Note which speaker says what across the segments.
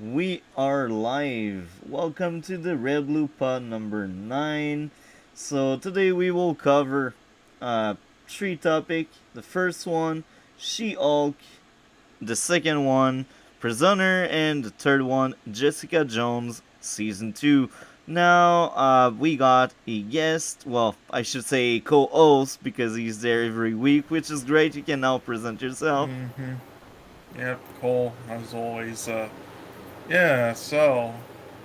Speaker 1: We are live. Welcome to the RedBlue pod number 9. So today we will cover three topics. The first one, She-Hulk. The second one, Prisoner. And the third one, Jessica Jones Season 2. Now, we got a guest. Well, I should say a co-host because he's there every week, which is great. You can now present yourself.
Speaker 2: Mm-hmm. Yep, Cole, as always. Yeah, so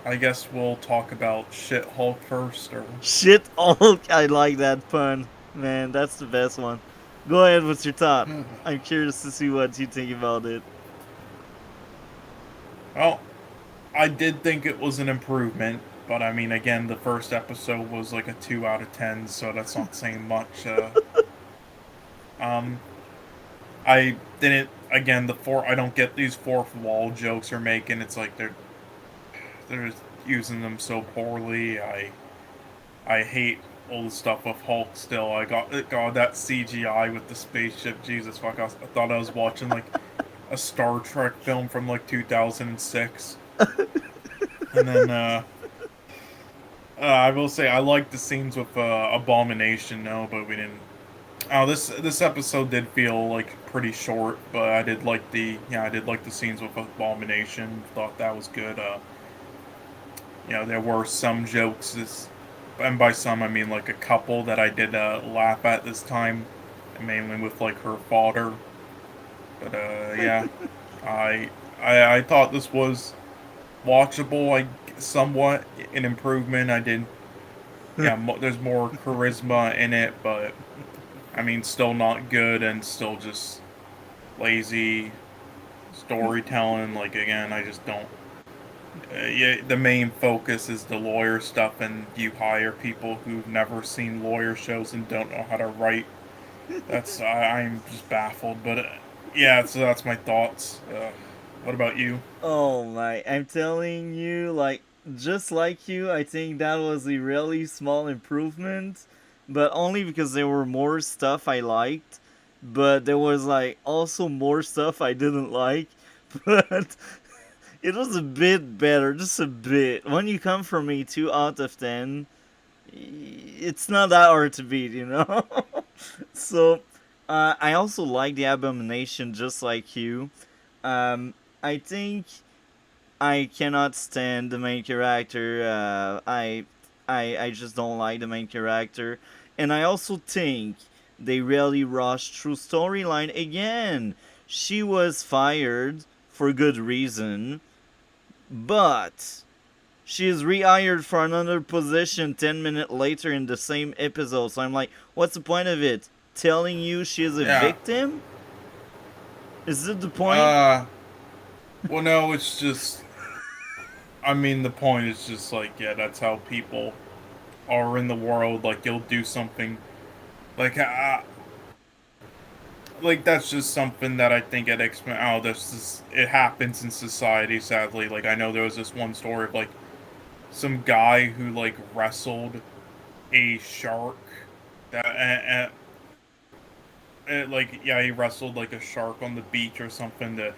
Speaker 2: I guess we'll talk about Shit Hulk first, or
Speaker 1: Shit Hulk. I like that pun. Man, that's the best one. Go ahead, what's your thought? I'm curious to see what you think about it.
Speaker 2: well, I did think it was an improvement, but I mean, again, the first episode was like a 2 out of 10, so that's not saying much. Um, I didn't. Again, I don't get these fourth wall jokes they're making. It's like they're using them so poorly. I hate all the stuff with Hulk still. I got that CGI with the spaceship. Jesus fuck, I thought I was watching like a Star Trek film from like 2006. And then I will say I like the scenes with Abomination, no, but we didn't. Oh, this episode did feel like pretty short, but I did like the scenes with Abomination. Thought that was good. There were some jokes and by some I mean like a couple that I did laugh at this time, mainly with like her father. But yeah, I thought this was watchable. Somewhat an improvement. I did. Yeah, there's more charisma in it, but I mean, still not good and still just lazy storytelling. Like again, I just don't. Yeah, the main focus is the lawyer stuff, and you hire people who've never seen lawyer shows and don't know how to write. I'm just baffled. But yeah, so that's my thoughts. What about you?
Speaker 1: Oh my, I'm telling you, like, just like you, I think that was a really small improvement, but only because there were more stuff I liked, but there was, like, also more stuff I didn't like, but it was a bit better, just a bit. When you come from a 2 out of 10, it's not that hard to beat, you know? So, I also like the Abomination just like you. I think I cannot stand the main character. I just don't like the main character, and I also think they really rushed through storyline again. She was fired for good reason, but she is rehired for another position 10 minutes later in the same episode. So I'm like, what's the point of it? Telling you she is a
Speaker 2: Yeah.
Speaker 1: victim? Is it the point?
Speaker 2: Uh. Well, no, it's just. I mean, the point is just like, yeah, that's how people are in the world. Like, you'll do something like that's just something that I think at X Men. Oh, it happens in society. Sadly, like I know there was this one story of like some guy who like wrestled a shark like yeah, he wrestled like a shark on the beach or something to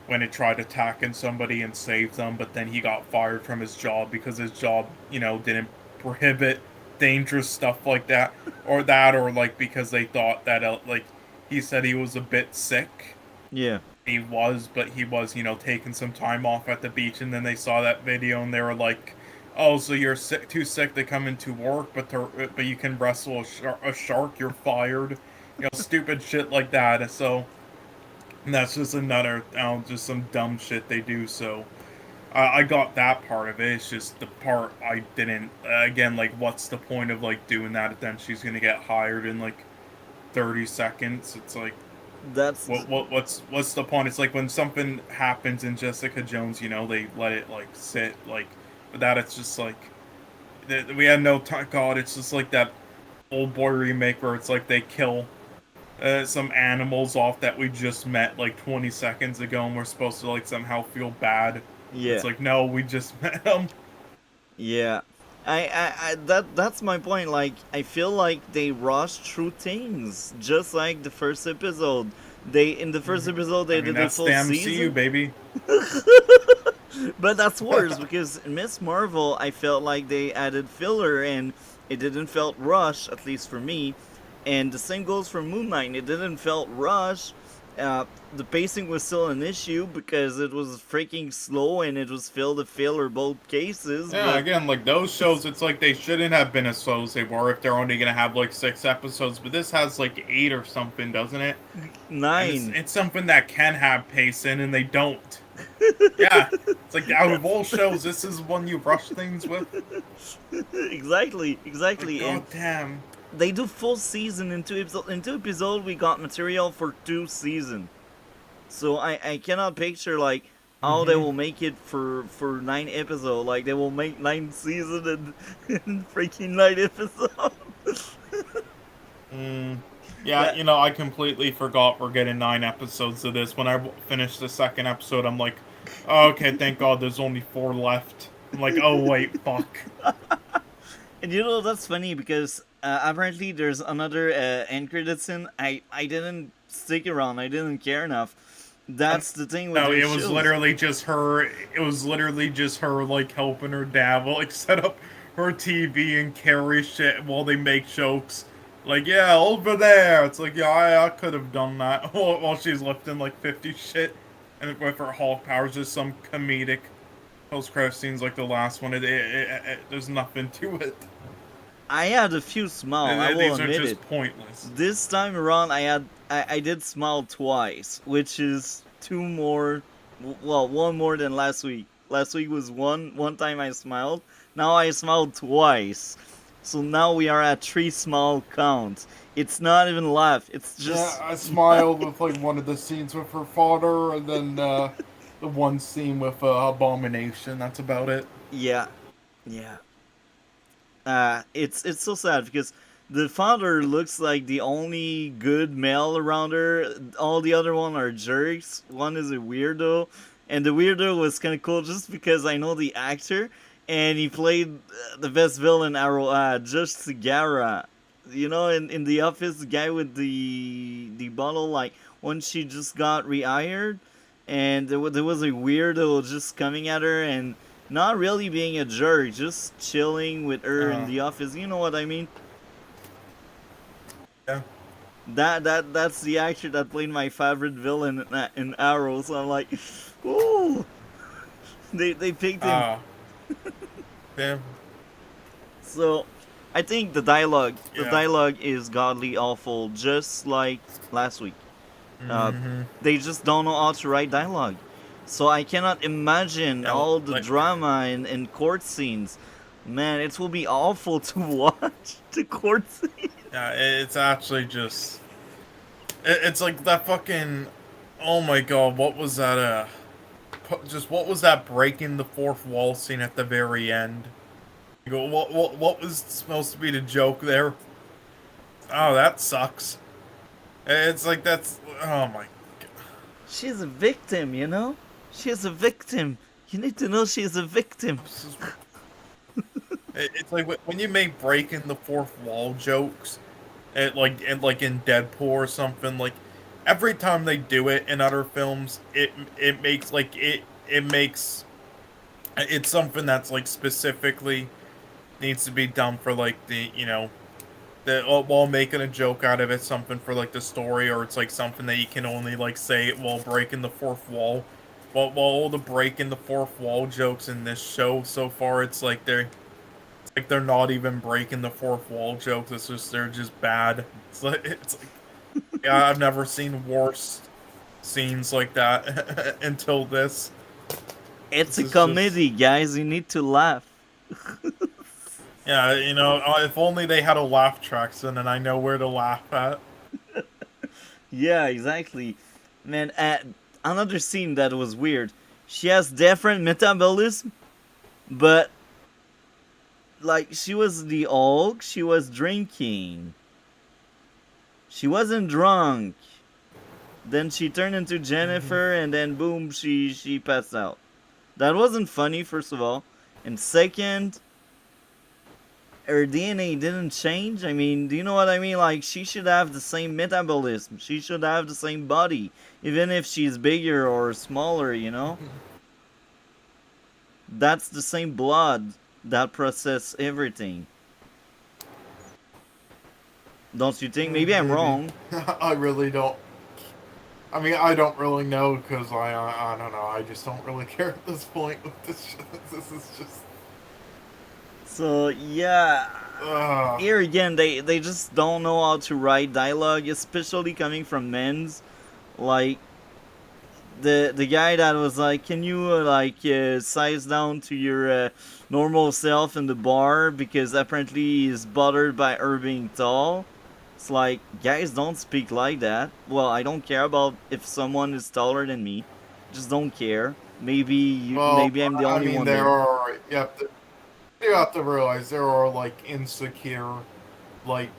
Speaker 2: when it tried attacking somebody and saved them, but then he got fired from his job because his job, didn't prohibit dangerous stuff like that, or like because they thought that like he said he was a bit sick.
Speaker 1: Yeah.
Speaker 2: But he was, taking some time off at the beach, and then they saw that video and they were like, "Oh, so you're too sick to come into work, but you can wrestle a shark. You're fired." Stupid shit like that. So and that's just just some dumb shit they do. So I got that part of it. It's just the part I didn't. Again, like, what's the point of like doing that? If then she's gonna get hired in like 30 seconds. It's like,
Speaker 1: That's
Speaker 2: what's the point? It's like when something happens in Jessica Jones, they let it like sit. Like, but that it's just like we had no time. God, it's just like that old boy remake where it's like they kill some animals off that we just met like 20 seconds ago, and we're supposed to like somehow feel bad.
Speaker 1: yeah.
Speaker 2: It's like, no, we just met them.
Speaker 1: Yeah. That's my point. Like, I feel like they rushed through things, just like the first episode. In the first episode
Speaker 2: I
Speaker 1: they
Speaker 2: mean,
Speaker 1: did the
Speaker 2: that's
Speaker 1: full
Speaker 2: the MCU,
Speaker 1: season,
Speaker 2: baby.
Speaker 1: but But that's worse because in Miss Marvel, I felt like they added filler and it didn't felt rush, at least for me. And the same goes for Moon Knight. It didn't felt rush. The pacing was still an issue because it was freaking slow and it was filled with filler both cases.
Speaker 2: Yeah,
Speaker 1: But
Speaker 2: again, like those shows, it's like they shouldn't have been as slow as they were if they're only gonna have like 6 episodes. But this has like 8 or something, doesn't it? And
Speaker 1: nine,
Speaker 2: it's something that can have pace in, and they don't. Yeah, it's like out of all shows, this is one you rush things with.
Speaker 1: exactly,
Speaker 2: Like,
Speaker 1: exactly, and
Speaker 2: god damn.
Speaker 1: they do full season in 2 episodes. In 2 episodes, we got material for 2 seasons. So I cannot picture like how they
Speaker 2: Mm-hmm.
Speaker 1: will make it for 9 episodes. Like they will make 9 seasons and freaking 9 episodes.
Speaker 2: Mm. Yeah,
Speaker 1: that
Speaker 2: I completely forgot we're getting 9 episodes of this. When I finished the second episode, I'm like, oh, okay, thank God there's only 4 left. I'm like, oh wait, fuck.
Speaker 1: and that's funny because apparently there's another end credit scene. I didn't stick around. I didn't care enough.
Speaker 2: Um,
Speaker 1: That's the thing with
Speaker 2: no,
Speaker 1: their
Speaker 2: it was
Speaker 1: shows.
Speaker 2: literally just her. It was literally just her, like, helping her dad, like, set up her TV and carry shit while they make jokes. Like, yeah, over there. It's like, yeah, I could have done that while she's lifting, like, 50 shit. And with her Hulk powers, just some comedic post-credit scenes like the last one. There's nothing to it.
Speaker 1: I had a few smile. I will
Speaker 2: These are
Speaker 1: admit
Speaker 2: just
Speaker 1: it.
Speaker 2: pointless.
Speaker 1: This time around, I did smile twice, which is two more. Well, one more than last week. Last week was one time I smiled. Now I smiled twice. So now we are at 3 smile count. It's not even laugh. It's
Speaker 2: Yeah,
Speaker 1: just
Speaker 2: I smiled with like one of the scenes with her father, and then the one scene with Abomination. That's about it.
Speaker 1: yeah, yeah. It's so sad because the father looks like the only good male around her. All the other one are jerks. One is a weirdo, and the weirdo was kind of cool just because I know the actor, and he played the best villain Arrow. Josh Segarra. In the office, the guy with the bottle, like when she just got rehired, and there was a weirdo just coming at her and not really being a jerk, just chilling with her in
Speaker 2: Uh,
Speaker 1: the office. You know what I mean?
Speaker 2: yeah.
Speaker 1: That's the actor that played my favorite villain in Arrow. So I'm like, ooh, they picked him.
Speaker 2: Uh, yeah.
Speaker 1: So I think the
Speaker 2: Yeah.
Speaker 1: dialogue is godly awful, just like last week. Uh,
Speaker 2: Mm-hmm.
Speaker 1: they just don't know how to write dialogue. So I cannot imagine
Speaker 2: Yeah,
Speaker 1: all the
Speaker 2: like,
Speaker 1: drama in court scenes. Man, it will be awful to watch the court scene.
Speaker 2: yeah, it's actually just. It's like that fucking. Oh my god, what was that? Just what was that breaking the fourth wall scene at the very end? You go, what was supposed to be the joke there? Oh, that sucks. It's like that's. Oh my.
Speaker 1: She's a victim, you know? She's a victim. You need to know she's a victim.
Speaker 2: It's like when you make breaking the fourth wall jokes, like in Deadpool or something. Like every time they do it in other films, it makes like it makes it's something that's like specifically needs to be done for like the while making a joke out of it, something for like the story, or it's like something that you can only like say it while breaking the fourth wall. While all the breaking the fourth wall jokes in this show so far, it's like they're not even breaking the fourth wall jokes. It's just they're just bad. It's like yeah, I've never seen worse scenes like that until this.
Speaker 1: It's
Speaker 2: This
Speaker 1: a
Speaker 2: is just
Speaker 1: comedy, guys. You need to laugh.
Speaker 2: yeah, if only they had a laugh track, so then I know where to laugh at.
Speaker 1: Yeah, exactly. Man, another scene that was weird. She has different metabolism, but like she was the Hulk, she was drinking. She wasn't drunk. Then she turned into Jennifer, and then boom, she passed out. That wasn't funny, first of all. And second, her DNA didn't change. I mean, do you know what I mean? Like, she should have the same metabolism. She should have the same body, even if she's bigger or smaller. That's the same blood that process everything. Don't you think? Maybe I'm
Speaker 2: Maybe.
Speaker 1: wrong.
Speaker 2: I really don't. I mean, I don't really know because I don't know. I just don't really care at this point with this. This is just.
Speaker 1: So yeah,
Speaker 2: Uh,
Speaker 1: here again, they just don't know how to write dialogue, especially coming from men's. Like the guy that was like, "Can you size down to your normal self in the bar?" Because apparently he's bothered by her being tall. It's like, guys, don't speak like that. Well, I don't care about if someone is taller than me. Just don't care.
Speaker 2: well,
Speaker 1: Maybe I'm the
Speaker 2: I
Speaker 1: only
Speaker 2: mean,
Speaker 1: one
Speaker 2: there
Speaker 1: then.
Speaker 2: are. You have to realize there are like insecure, like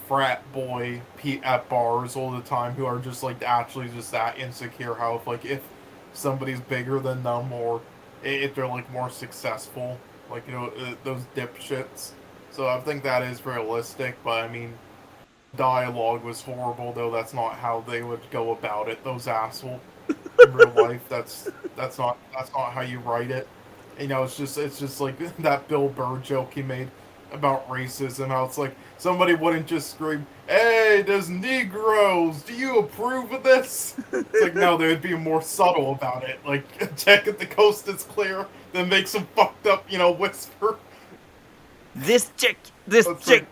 Speaker 2: frat boy at bars all the time who are just like actually just that insecure. How if somebody's bigger than them or if they're like more successful, like those dipshits. So I think that is realistic, but I mean dialogue was horrible, though that's not how they would go about it. Those assholes in real life, that's not how you write it. It's just like that Bill Burr joke he made about racism. How it's like somebody wouldn't just scream, "Hey, there's Negroes. Do you approve of this?" It's like no, they'd be more subtle about it. Like check if the coast is clear, then make some fucked up, whisper.
Speaker 1: This chick, this
Speaker 2: It's like,
Speaker 1: chick,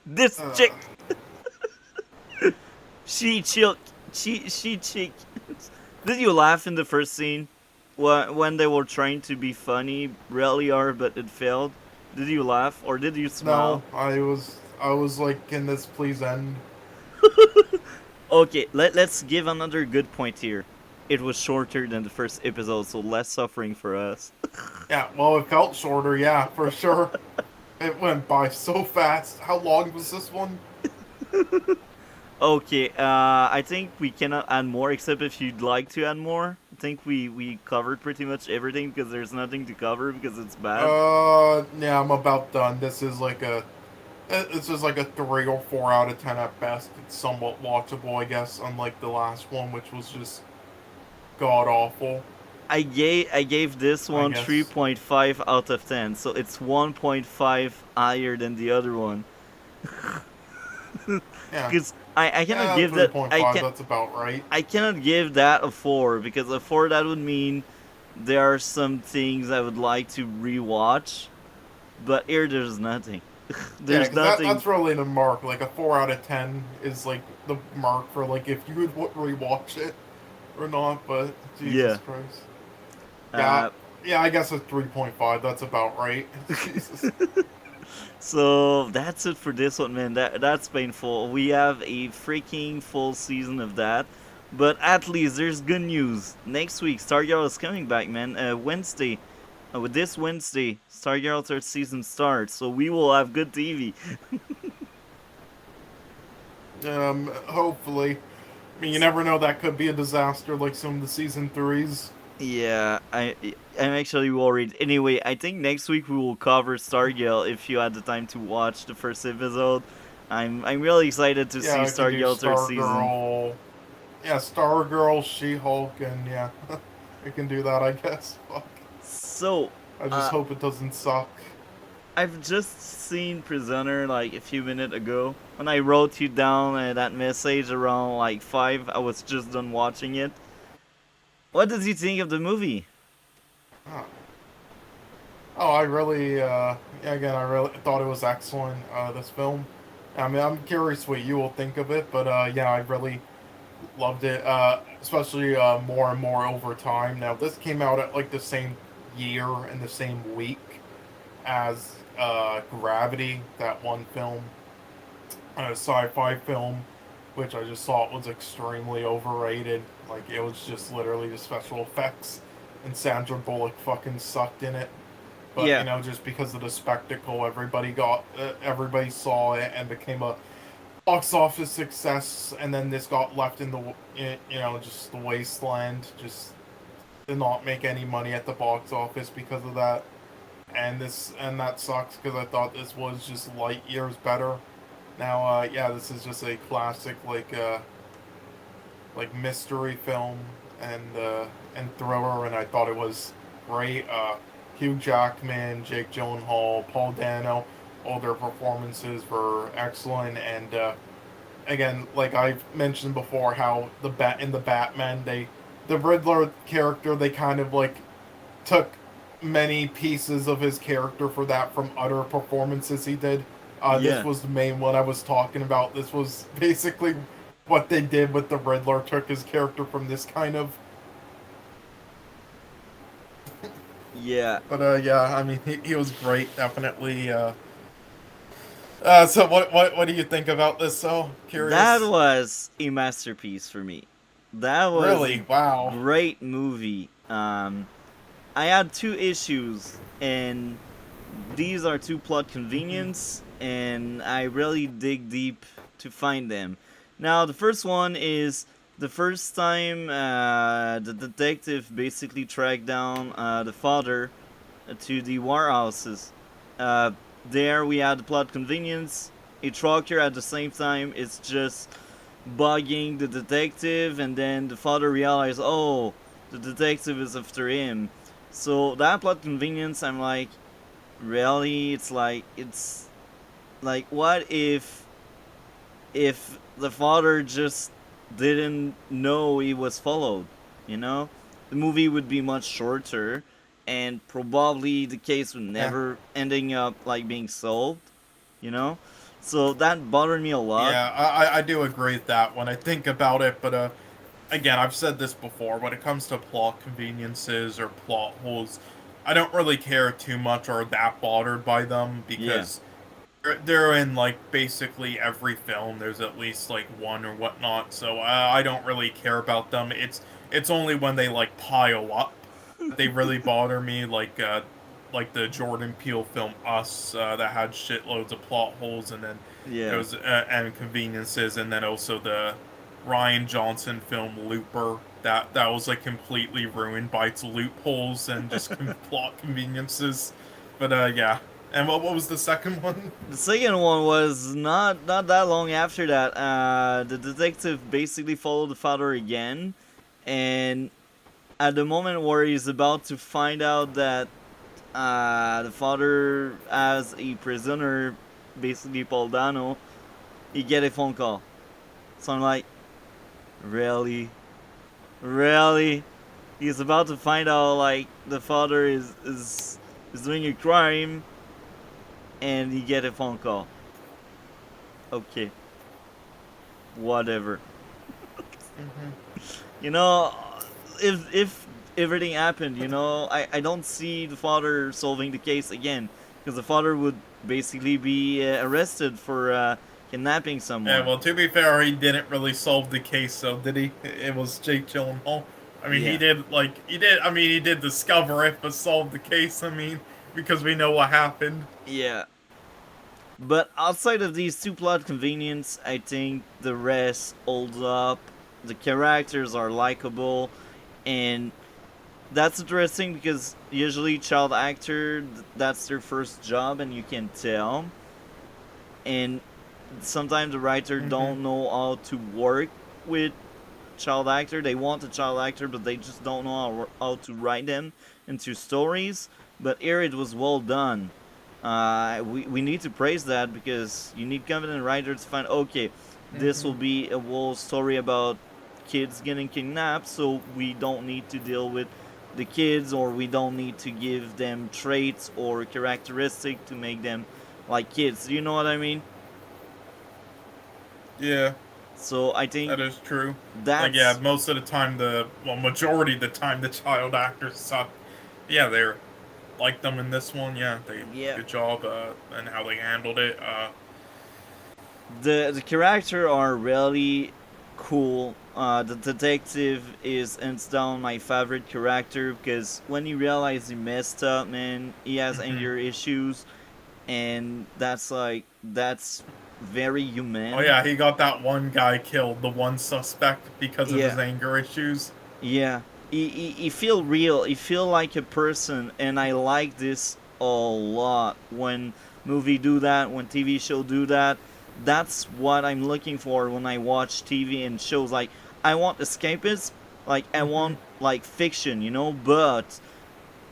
Speaker 1: this
Speaker 2: uh,
Speaker 1: chick, she chick, she chick. Did you laugh in the first scene when they were trying to be funny, really hard, but it failed? Did you laugh or did you
Speaker 2: no,
Speaker 1: smile?
Speaker 2: I was like, can this please end?
Speaker 1: Okay, let's give another good point here. It was shorter than the first episode, so less suffering for us.
Speaker 2: Yeah, well, it felt shorter, yeah, for sure. It went by so fast. How long was this one?
Speaker 1: Okay, I think we cannot add more, except if you'd like to add more. I think we covered pretty much everything because there's nothing to cover because it's bad.
Speaker 2: Yeah, I'm about done. This is like a 3 or 4 out of 10 at best. It's somewhat watchable, I guess, unlike the last one, which was just god awful,
Speaker 1: I gave this
Speaker 2: I
Speaker 1: one
Speaker 2: guess.
Speaker 1: 3.5 out of 10, so it's 1.5 higher than the other one.
Speaker 2: Yeah,
Speaker 1: Because I cannot
Speaker 2: yeah,
Speaker 1: give that
Speaker 2: 3.5, that's about right.
Speaker 1: I cannot give that a 4 because a 4 that would mean there are some things I would like to rewatch, but here there's nothing.
Speaker 2: Yeah,
Speaker 1: There's
Speaker 2: because that,
Speaker 1: nothing.
Speaker 2: that's really the mark. Like a 4 out of 10 is like the mark for like if you would rewatch it or not. But Jesus
Speaker 1: Yeah.
Speaker 2: Christ, yeah,
Speaker 1: Uh,
Speaker 2: yeah, I guess a 3.5. That's about right. Jesus.
Speaker 1: so that's it for this one, man. That's painful. We have a freaking full season of that, but at least there's good news. Next week, Stargirl is coming back, man. Wednesday, with this Wednesday, Stargirl third season starts, so we will have good TV.
Speaker 2: Hopefully. I mean, you never know. That could be a disaster, like some of the season threes.
Speaker 1: Yeah, I'm actually worried. Anyway, I think next week we will cover Stargirl if you had the time to watch the first episode. I'm really excited to see
Speaker 2: Yeah, I could do
Speaker 1: Stargirl third season.
Speaker 2: Stargirl. Yeah, Stargirl, She-Hulk, and yeah, we can do that. I guess. Fuck.
Speaker 1: So,
Speaker 2: I just
Speaker 1: uh,
Speaker 2: hope it doesn't suck.
Speaker 1: I've just seen Prisoner like a few minutes ago. When I wrote you down that message around like 5, I was just done watching it. What did you think of the movie?
Speaker 2: Huh. Oh, yeah, again, I really thought it was excellent. This film. I mean, I'm curious what you will think of it, but yeah, I really loved it. Especially more and more over time. Now, this came out at like the same year and the same week as Gravity, that one film, a sci-fi film, which I just thought was extremely overrated. Like it was just literally the special effects, and Sandra Bullock fucking sucked in it. But
Speaker 1: Yeah,
Speaker 2: just because of the spectacle, everybody saw it and became a box office success. And then this got left just the wasteland. Just did not make any money at the box office because of that. And that sucks because I thought this was just light years better. Now, yeah, this is just a classic like mystery film and thriller, and I thought it was great. Hugh Jackman, Jake Gyllenhaal, Paul Dano, all their performances were excellent. And again, like I've mentioned before, how the Batman, the Riddler character, they kind of like took many pieces of his character for that from other performances he did. This
Speaker 1: Yeah,
Speaker 2: was the main one I was talking about. This was basically what they did with the Riddler, took his character from this kind of.
Speaker 1: yeah.
Speaker 2: But yeah, I mean, he was great, definitely. So what do you think about this? So
Speaker 1: That
Speaker 2: curious.
Speaker 1: was a masterpiece for me. That was a
Speaker 2: Really? Wow.
Speaker 1: great movie. I had two issues, and these are two plot
Speaker 2: Hmm.
Speaker 1: convenience, and I really dig deep to find them. Now, the first one is the first time the detective basically tracked down the father to the warehouses. Uh, there we had the plot convenience. A trucker at the same time is just bugging the detective, and then the father realized, oh, the detective is after him. So that plot convenience, I'm like, really? It's like, what if the father just didn't know he was followed? You know, the movie would be much shorter, and probably the case would
Speaker 2: Yeah.
Speaker 1: never ending up like being solved. You know, so that bothered me a lot.
Speaker 2: Yeah, I do agree with that when I think about it, but again, I've said this before, when it comes to plot conveniences or plot holes, I don't really care too much or that bothered by them
Speaker 1: Yeah,
Speaker 2: because they're in like basically every film. There's at least like one or whatnot, so I don't really care about them. It's only when they like pile up that they really bother me, like the Jordan Peele film Us, that had shitloads of plot holes, and then there
Speaker 1: yeah.
Speaker 2: was and conveniences, and then also the Ryan Johnson film Looper that was like completely ruined by its loopholes and just plot conveniences. But yeah. And what was the second one?
Speaker 1: The second one was not that long after that. The detective basically followed the father again, and at the moment where he's about to find out that the father as a prisoner, basically Paul Dano, he get a phone call. So I'm like, really, really? He's about to find out like the father is doing a crime, and he get a phone call. Okay, whatever.
Speaker 2: Hmm.
Speaker 1: You know, if everything happened, I don't see the father solving the case again, because the father would basically be arrested for kidnapping
Speaker 2: Yeah,
Speaker 1: someone.
Speaker 2: well, to be fair, he didn't really solve the case, so did he? It was Jake Gyllenhaal. I mean,
Speaker 1: Yeah,
Speaker 2: he did. I mean, he did discover it, but solve the case. I mean, because we know what happened.
Speaker 1: yeah. But outside of these two plot convenience, I think the rest holds up. The characters are likable, and that's interesting because usually child actor, that's their first job, and you can tell. And sometimes the writer
Speaker 2: Hmm.
Speaker 1: don't know how to work with child actor. They want a child actor, but they just don't know how to write them into stories. But here it was well done. We need to praise that, because you need competent writers to find, okay, this will
Speaker 2: Hmm.
Speaker 1: be a whole story about kids getting kidnapped, so we don't need to deal with the kids, or we don't need to give them traits or characteristic to make them like kids. Do you know what I mean?
Speaker 2: Yeah,
Speaker 1: So I think
Speaker 2: that is true. Like, yeah,
Speaker 1: that's,
Speaker 2: most of the time, majority of the time, the child actors suck. Yeah, they're like them in this one. Yeah, they
Speaker 1: yeah.
Speaker 2: good job and how they handled it.
Speaker 1: The character are really cool. The detective is hands down my favorite character, because when you realize he messed up, man, he has
Speaker 2: Hmm.
Speaker 1: anger issues, and that's very
Speaker 2: Oh
Speaker 1: human.
Speaker 2: yeah, he got that one guy killed, the one suspect, because of his
Speaker 1: Yeah,
Speaker 2: anger issues.
Speaker 1: yeah. He feel real. He feel like a person, and I like this a lot. When movie do that, when TV show do that, that's what I'm looking for when I watch TV and shows. Like, I want escapism, like I
Speaker 2: Hmm.
Speaker 1: want like fiction, but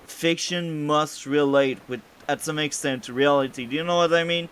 Speaker 1: fiction must relate with at some extent to reality. Do you know what I mean?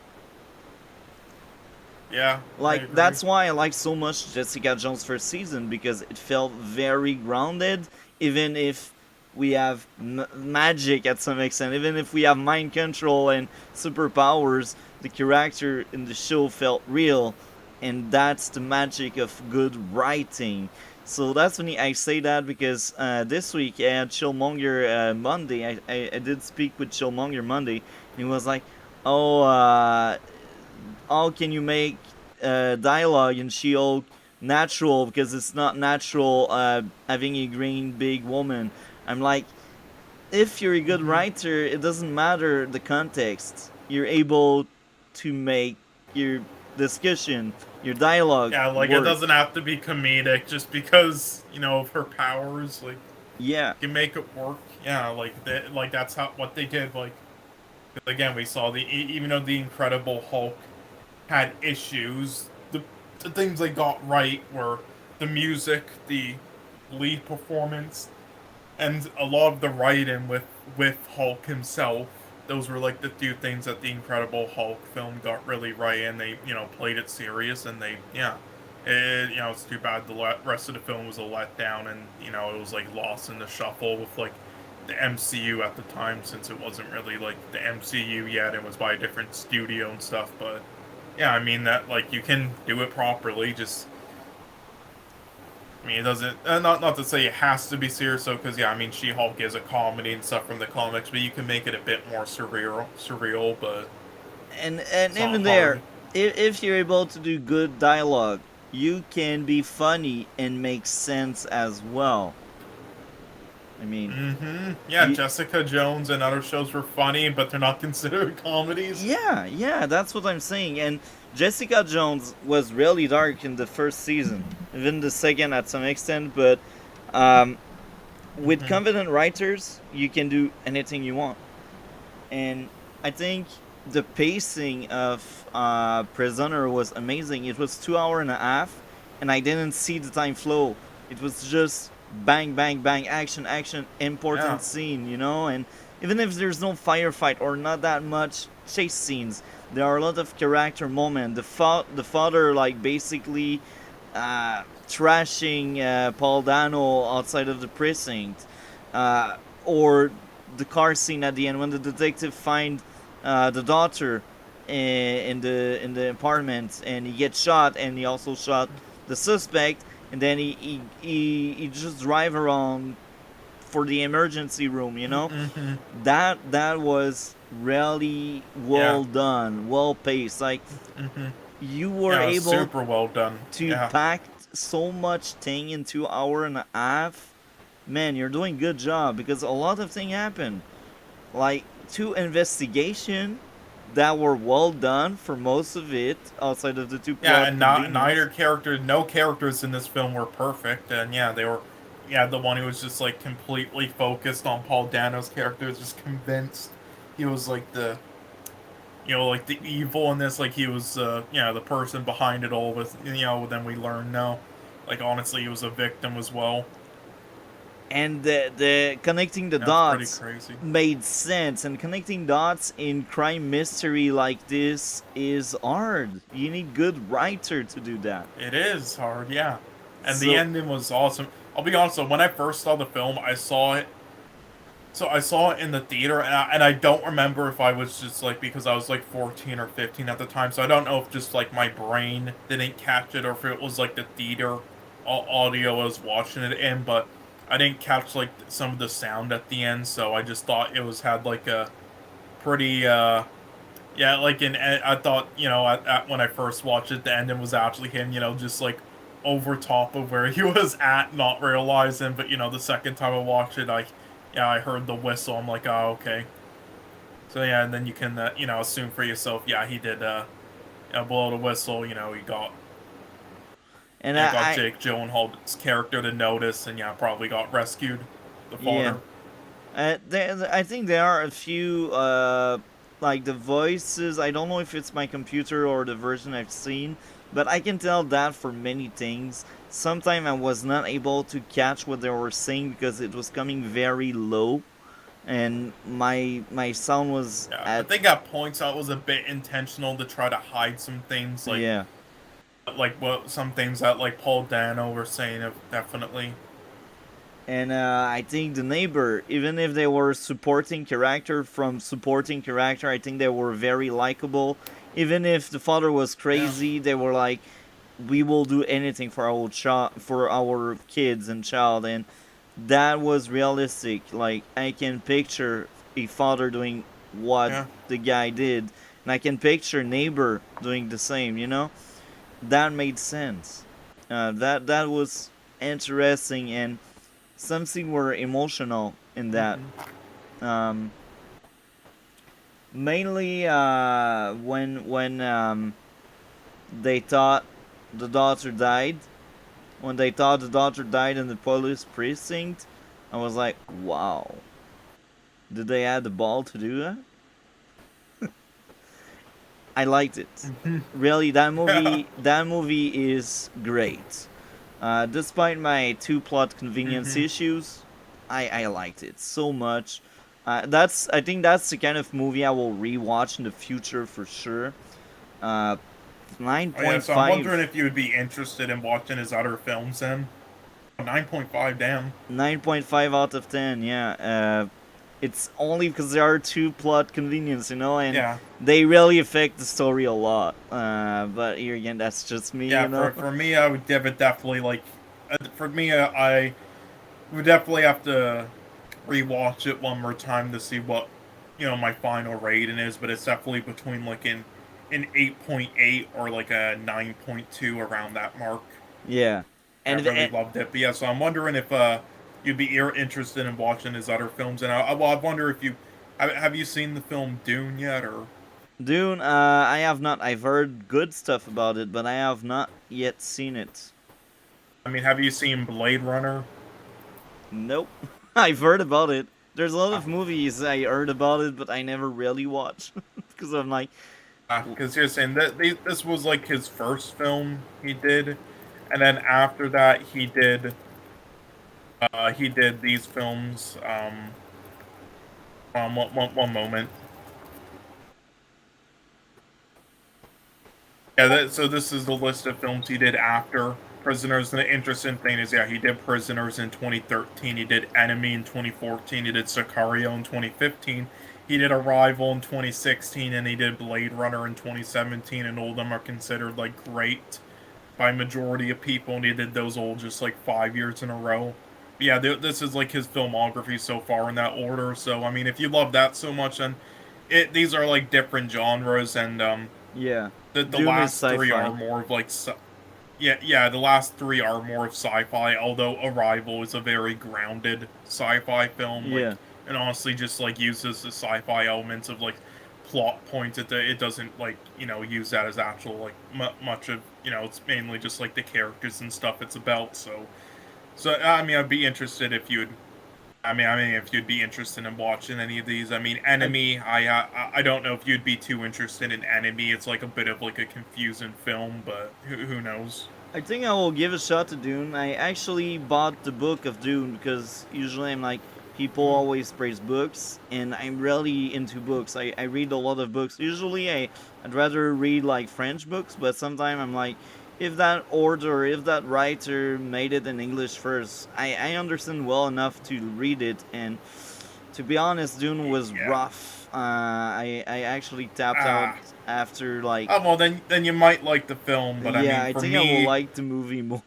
Speaker 2: Yeah, I
Speaker 1: Like
Speaker 2: agree.
Speaker 1: that's why I like so much Jessica Jones' first season, because it felt very grounded, even if we have magic at some extent, even if we have mind control and superpowers, the character in the show felt real, and that's the magic of good writing. So that's when I say that, because this week at Chillmonger Monday, I did speak with Chillmonger Monday, and he was like, "Oh, how can you make dialogue in She-Hulk natural, because it's not natural having a green big woman." I'm like, if you're a good
Speaker 2: Hmm.
Speaker 1: writer, it doesn't matter the context. You're able to make your discussion, your dialogue
Speaker 2: Yeah, like it
Speaker 1: work.
Speaker 2: doesn't have to be comedic just because of her powers. Like
Speaker 1: Yeah,
Speaker 2: you can make it work. Yeah, like that's how what they did. Like again, we saw even though the Incredible Hulk had issues, the things they got right were the music, the lead performance, and a lot of the writing with Hulk himself. Those were like the two things that the Incredible Hulk film got really right, and they played it serious, and they it's too bad the rest of the film was a letdown, and it was like lost in the shuffle with like the MCU at the time, since it wasn't really like the MCU yet. It was by a different studio and stuff, but yeah, I mean that like you can do it properly. Just I mean, it doesn't. Not to say it has to be serious, though, because yeah, I mean, She-Hulk is a comedy and stuff from the comics, but you can make it a bit more surreal. But
Speaker 1: and
Speaker 2: it's not
Speaker 1: even there,
Speaker 2: hard.
Speaker 1: if you're able to do good dialogue, you can be funny and make sense as well. I mean,
Speaker 2: Mm-hmm. Yeah,
Speaker 1: you,
Speaker 2: Jessica Jones and other shows were funny, but they're not considered comedies.
Speaker 1: yeah, yeah, that's what I'm saying. And Jessica Jones was really dark in the first season, even the second at some extent. But um, with
Speaker 2: Mm-hmm.
Speaker 1: competent writers, you can do anything you want. And I think the pacing of Prisoner was amazing. It was 2 hour and a half, and I didn't see the time flow. It was just bang, bang, bang, action, action,
Speaker 2: Yeah.
Speaker 1: important scene, you know. And even if there's no firefight or not that much chase scenes, there are a lot of character moments. The father, like, basically trashing Paul Dano outside of the precinct, or the car scene at the end when the detective find the daughter in the apartment, and he gets shot, and he also shot the suspect, and then he just drive around for the emergency room, you know.
Speaker 2: Mm-hmm.
Speaker 1: That was really
Speaker 2: Yeah.
Speaker 1: well done, well paced. Like,
Speaker 2: Mm-hmm.
Speaker 1: you were
Speaker 2: Yeah, it was
Speaker 1: able
Speaker 2: super well done.
Speaker 1: to
Speaker 2: Yeah.
Speaker 1: pack so much thing in 2 hour and a half. Man, you're doing good job, because a lot of thing happened, like two investigation that were well done for most of it, outside of the two
Speaker 2: Yeah,
Speaker 1: plot
Speaker 2: and
Speaker 1: convenience.
Speaker 2: no characters in this film were perfect, and yeah, they were. Yeah, the one who was just like completely focused on Paul Dano's character was just convinced he was like like the evil in this, like he was, the person behind it all. With then we learn no, like honestly, he was a victim as well.
Speaker 1: And the connecting the
Speaker 2: Yeah, it's pretty
Speaker 1: dots
Speaker 2: crazy.
Speaker 1: made sense, and connecting dots in crime mystery like this is hard. You need good writer to do that.
Speaker 2: It is hard, yeah, and the
Speaker 1: So
Speaker 2: ending was awesome. I'll be honest. So when I first saw the film, I saw it So I saw it in the theater, and I don't remember if I was just like because I was like 14 or 15 at the time. So I don't know if just like my brain didn't catch it or if it was like the theater audio I was watching it in. But I didn't catch like some of the sound at the end, so I just thought it was had like a pretty yeah, like I thought when I first watched it, the ending was actually him, just like over top of where he was at, not realizing. But the second time I watched it, I heard the whistle. I'm like, oh, okay. So yeah, and then you can assume for yourself. Yeah, he did blow the whistle. He
Speaker 1: and
Speaker 2: got
Speaker 1: I
Speaker 2: Jake Gyllenhaal's character to notice, and yeah, probably got rescued. The
Speaker 1: yeah,
Speaker 2: father.
Speaker 1: I think there are a few like the voices. I don't know if it's my computer or the version I've seen, but I can tell that for many things. Sometimes I was not able to catch what they were saying because it was coming very low. and my son was
Speaker 2: Yeah, I
Speaker 1: at
Speaker 2: think at points that was a bit intentional to try to hide some things,
Speaker 1: yeah.
Speaker 2: like what some things that like Paul Dano were saying of definitely.
Speaker 1: And I think the neighbor, even if they were supporting character from supporting character, I think they were very likable. Even if the father was
Speaker 2: Yeah,
Speaker 1: crazy, they were like, we will do anything for our child, for our kids and child, and that was realistic. Like I can picture a father doing what
Speaker 2: yeah,
Speaker 1: the guy did, and I can picture neighbor doing the same. That made sense. That was interesting, and something were emotional in that.
Speaker 2: hmm
Speaker 1: Um, Mainly when they thought the daughter died. When they thought the daughter died in the police precinct, I was like, wow, did they add the ball to do that? I liked it.
Speaker 2: hmm
Speaker 1: Really, that
Speaker 2: yeah,
Speaker 1: movie that movie is great. Despite my two plot convenience
Speaker 2: hmm
Speaker 1: issues, I liked it so much. I think that's the kind of movie I will rewatch in the future for sure. Uh, nine
Speaker 2: Oh yeah,
Speaker 1: point
Speaker 2: so I'm wondering
Speaker 1: five,
Speaker 2: if you would be interested in watching his other films then. 9.5, damn.
Speaker 1: 9.5 out of 10. Yeah. It's only because there are two plot convenience, and
Speaker 2: Yeah,
Speaker 1: they really affect the story a lot. But here again, that's just me,
Speaker 2: yeah. For me, I would give it definitely like. For me, I would definitely have to rewatch it one more time to see what my final rating is. But it's definitely between like an 8.8 or like a 9.2 around that mark.
Speaker 1: Yeah.
Speaker 2: I
Speaker 1: And,
Speaker 2: really
Speaker 1: and
Speaker 2: loved it. But yeah, so I'm wondering if you'd be interested in watching his other films. And I wonder if you have you seen the film Dune yet, or
Speaker 1: Dune, I have not. I've heard good stuff about it, but I have not yet seen it.
Speaker 2: I mean, have you seen Blade Runner?
Speaker 1: Nope. I've heard about it. There's a lot
Speaker 2: Ah,
Speaker 1: of movies I heard about it, but I never really watch because I'm like,
Speaker 2: because you're saying that this was like his first film he did, and then after that he did these films. One moment. Yeah, so this is the list of films he did after Prisoners. And the interesting thing is, yeah, he did Prisoners in 2013. He did Enemy in 2014. He did Sicario in 2015. He did Arrival in 2016, and he did Blade Runner in 2017. And all of them are considered like great by majority of people. And he did those all just like 5 years in a row. But yeah, this is like his filmography so far in that order. So I mean, if you love that so much, then these are like different genres, and
Speaker 1: yeah,
Speaker 2: the
Speaker 1: Dune is
Speaker 2: last three are
Speaker 1: sci-fi.
Speaker 2: more of like yeah, the last three are more of sci-fi, although Arrival is a very grounded sci-fi film,
Speaker 1: Yeah,
Speaker 2: and honestly just like uses the sci-fi elements of like plot points. It doesn't like use that as actual like much of it's mainly just like the characters and stuff it's about. So I mean I'd be interested if you'd I mean, if you'd be interested in watching any of these. I mean,
Speaker 1: I
Speaker 2: Enemy. I don't know if you'd be too interested in Enemy. It's like a bit of like a confusing film, but who knows?
Speaker 1: I think I will give a shot to Dune. I actually bought the book of Dune because usually I'm like, people
Speaker 2: Hmm.
Speaker 1: always praise books, and I'm really into books. I read a lot of books. Usually I'd rather read like French books, but sometimes I'm like, if that author, if that writer made it in English first, I understand well enough to read it. And to be honest, Dune was
Speaker 2: Yeah.
Speaker 1: rough. I actually tapped out
Speaker 2: Ah.
Speaker 1: after like,
Speaker 2: Oh well, then you might like the film, but I
Speaker 1: yeah,
Speaker 2: mean,
Speaker 1: I
Speaker 2: for
Speaker 1: think I will
Speaker 2: me,
Speaker 1: like the movie more.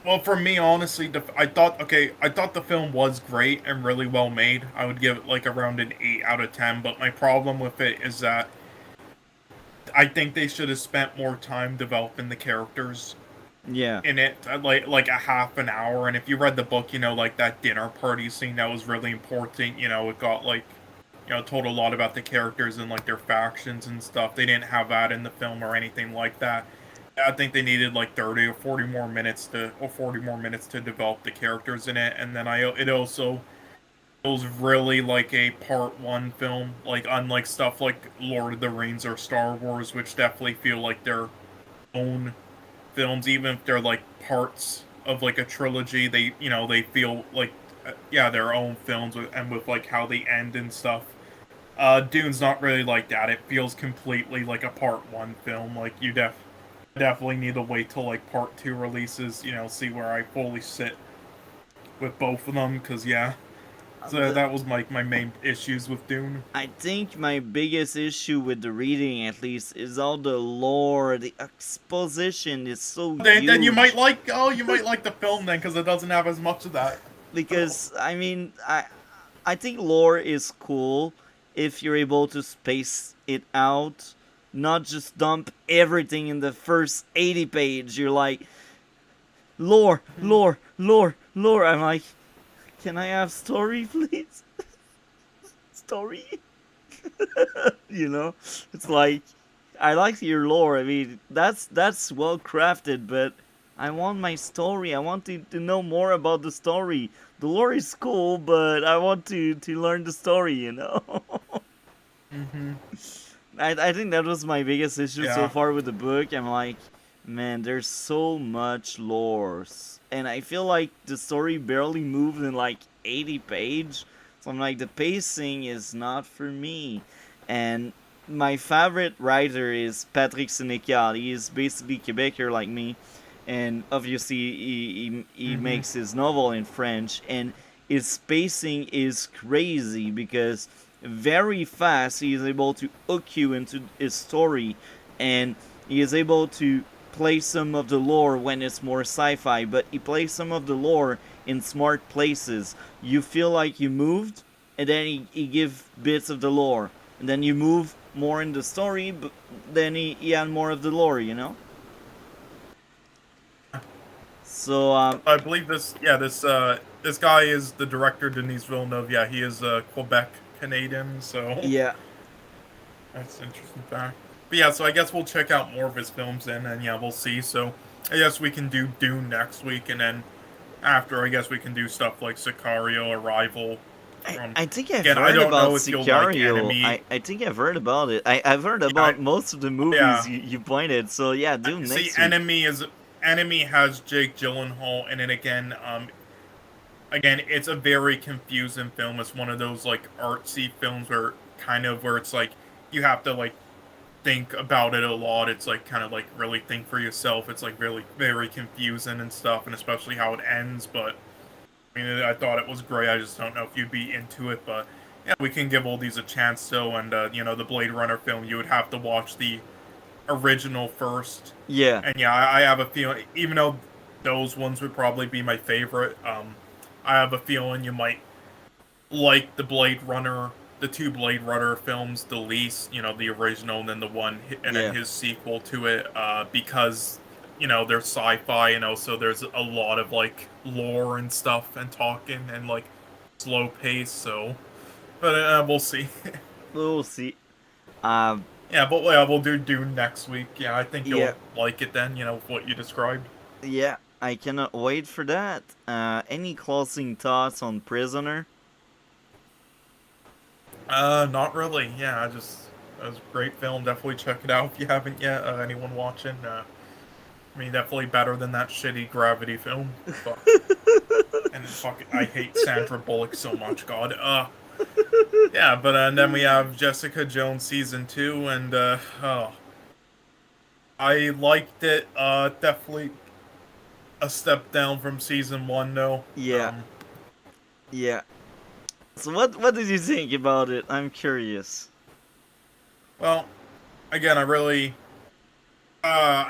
Speaker 2: well, for me, honestly, I thought the film was great and really well made. I would give it like around an 8 out of 10. But my problem with it is that I think they should have spent more time developing the characters
Speaker 1: Yeah,
Speaker 2: in it, like a half an hour. And if you read the book, like that dinner party scene that was really important. It got like told a lot about the characters and like their factions and stuff. They didn't have that in the film or anything like that. I think they needed like 30 or 40 more minutes to develop the characters in it. And then it also feels really like a part one film, like unlike stuff like Lord of the Rings or Star Wars, which definitely feel like their own films, even if they're like parts of like a trilogy. They feel like yeah, their own films and with like how they end and stuff. Dune's not really like that. It feels completely like a part one film. Like you definitely need to wait till like part two releases. See where I fully sit with both of them. Cause yeah, so
Speaker 1: The,
Speaker 2: that was my main issues with Dune.
Speaker 1: I think my biggest issue with the reading, at least, is all the lore. The exposition is so
Speaker 2: Then
Speaker 1: huge.
Speaker 2: you might like the film then because it doesn't have as much of that. So,
Speaker 1: Because I mean, I think lore is cool if you're able to space it out, not just dump everything in the first 80 page. You're like, lore, lore, lore, lore. I'm like, can I have story, please? Story? you know, it's like I like your lore. I mean, that's well crafted, but I want my story. I want to know more about the story. The lore is cool, but I want to learn the story.
Speaker 2: mm-hmm.
Speaker 1: I think that was my biggest issue so
Speaker 2: Yeah.
Speaker 1: far with the book. I'm like, man, there's so much lore, and I feel like the story barely moved in like 80 page. So I'm like, the pacing is not for me. And my favorite writer is Patrick Sénécal. He is basically Quebecer like me, and obviously he
Speaker 2: Mm-hmm.
Speaker 1: makes his novel in French, and his pacing is crazy because very fast he is able to hook you into his story, and he is able to play some of the lore when it's more sci-fi, but he plays some of the lore in smart places. You feel like you moved, and then he give bits of the lore, and then you move more in the story, but then he add more of the lore. So
Speaker 2: I believe this guy is the director Denis Villeneuve. Yeah, he is Quebec Canadian, so
Speaker 1: yeah,
Speaker 2: that's an interesting fact. But yeah, so I guess we'll check out more of his films then, and yeah, we'll see. So I guess we can do Dune next week, and then after, I guess we can do stuff like Sicario, Arrival. From
Speaker 1: I think I've
Speaker 2: again, I
Speaker 1: heard
Speaker 2: don't
Speaker 1: about
Speaker 2: know if you'll like
Speaker 1: Sicario.
Speaker 2: Enemy.
Speaker 1: I think I've heard about it. I've heard
Speaker 2: Yeah,
Speaker 1: about most of the movies
Speaker 2: yeah.
Speaker 1: you pointed. So yeah, do
Speaker 2: See,
Speaker 1: next week.
Speaker 2: Enemy has Jake Gyllenhaal, and then again, it's a very confusing film. It's one of those like artsy films where it's like you have to like think about it a lot. It's like kind of like really think for yourself. It's like really very confusing and stuff, and especially how it ends. But I mean, I thought it was great. I just don't know if you'd be into it, but yeah, we can give all these a chance still. And the Blade Runner film, you would have to watch the original first.
Speaker 1: Yeah,
Speaker 2: And yeah, I have a feeling, even though those ones would probably be my favorite, I have a feeling you might like the two Blade Runner films the least. The original and then and then
Speaker 1: yeah.
Speaker 2: his sequel to it, because they're sci-fi, so there's a lot of like lore and stuff and talking and like slow pace. So, but we'll see.
Speaker 1: We'll see. Um,
Speaker 2: Yeah, but yeah, we'll do Dune next week. Yeah, I think
Speaker 1: yeah,
Speaker 2: you'll like it then. What you described.
Speaker 1: yeah. I cannot wait for that. Any closing thoughts on Prisoner?
Speaker 2: Not really. Yeah, it was a great film. Definitely check it out if you haven't yet. Anyone watching? I mean, definitely better than that shitty Gravity film. Fuck. And fuck, I hate Sandra Bullock so much. God. Yeah, but then we have Jessica Jones season 2, and oh, I liked it. Definitely a step down from season 1, though.
Speaker 1: Yeah, yeah. So what did you think about it? I'm curious.
Speaker 2: Well, again, I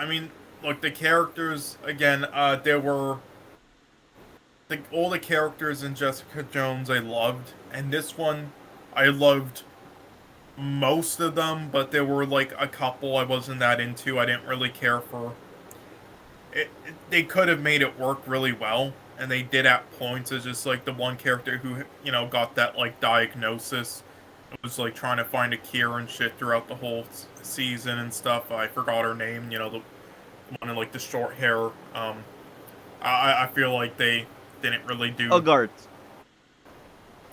Speaker 2: mean, look, the characters again. There were all the characters in Jessica Jones I loved, and this one I loved most of them, but there were like a couple I wasn't that into. I didn't really care for. They could have made it work really well, and they did at points. It's just like the one character who got that like diagnosis. It was like trying to find a cure and shit throughout the whole season and stuff. I forgot her name. The one in like the short hair. I feel like they didn't really do.
Speaker 1: Ogart.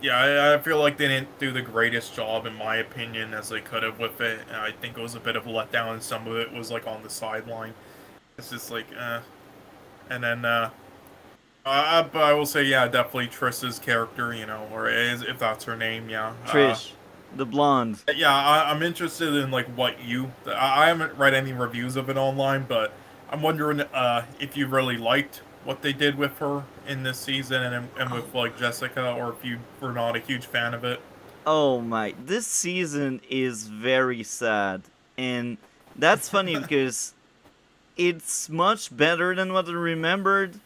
Speaker 2: Yeah, I feel like they didn't do the greatest job, in my opinion, as they could have with it. And I think it was a bit of a letdown, and some of it was like on the sideline. It's just like, And then But I will say, yeah, definitely Triss's character, or is if that's her name, yeah.
Speaker 1: Trish, the blonde.
Speaker 2: Yeah, I'm interested in like what I haven't read any reviews of it online, but I'm wondering if you really liked what they did with her in this season and
Speaker 1: Oh,
Speaker 2: with like Jessica, or if you were not a huge fan of it.
Speaker 1: oh my, this season is very sad. And that's funny because it's much better than what I remembered,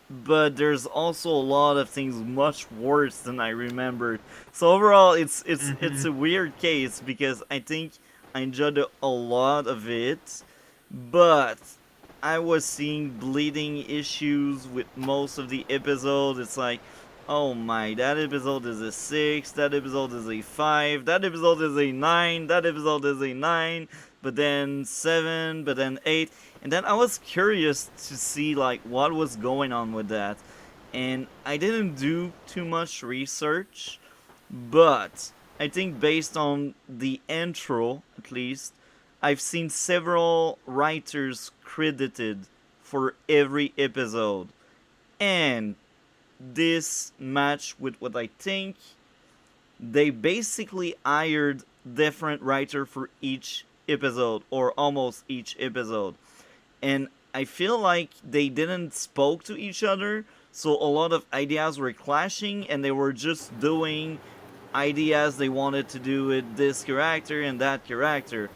Speaker 1: but there's also a lot of things much worse than I remembered. So overall, it's
Speaker 2: Hmm.
Speaker 1: a weird case because I think I enjoyed a lot of it, but I was seeing bleeding issues with most of the episodes. It's like, oh my, that episode is a 6, that episode is a 5, that episode is a 9, that episode is a 9, but then 7, but then 8. And then I was curious to see like what was going on with that. And I didn't do too much research, but I think based on the intro, at least, I've seen several writers credited for every episode. And this match with what I think they basically hired different writer for each episode or almost each episode. And I feel like they didn't spoke to each other, so a lot of ideas were clashing and they were just doing ideas they wanted to do with this character and that character,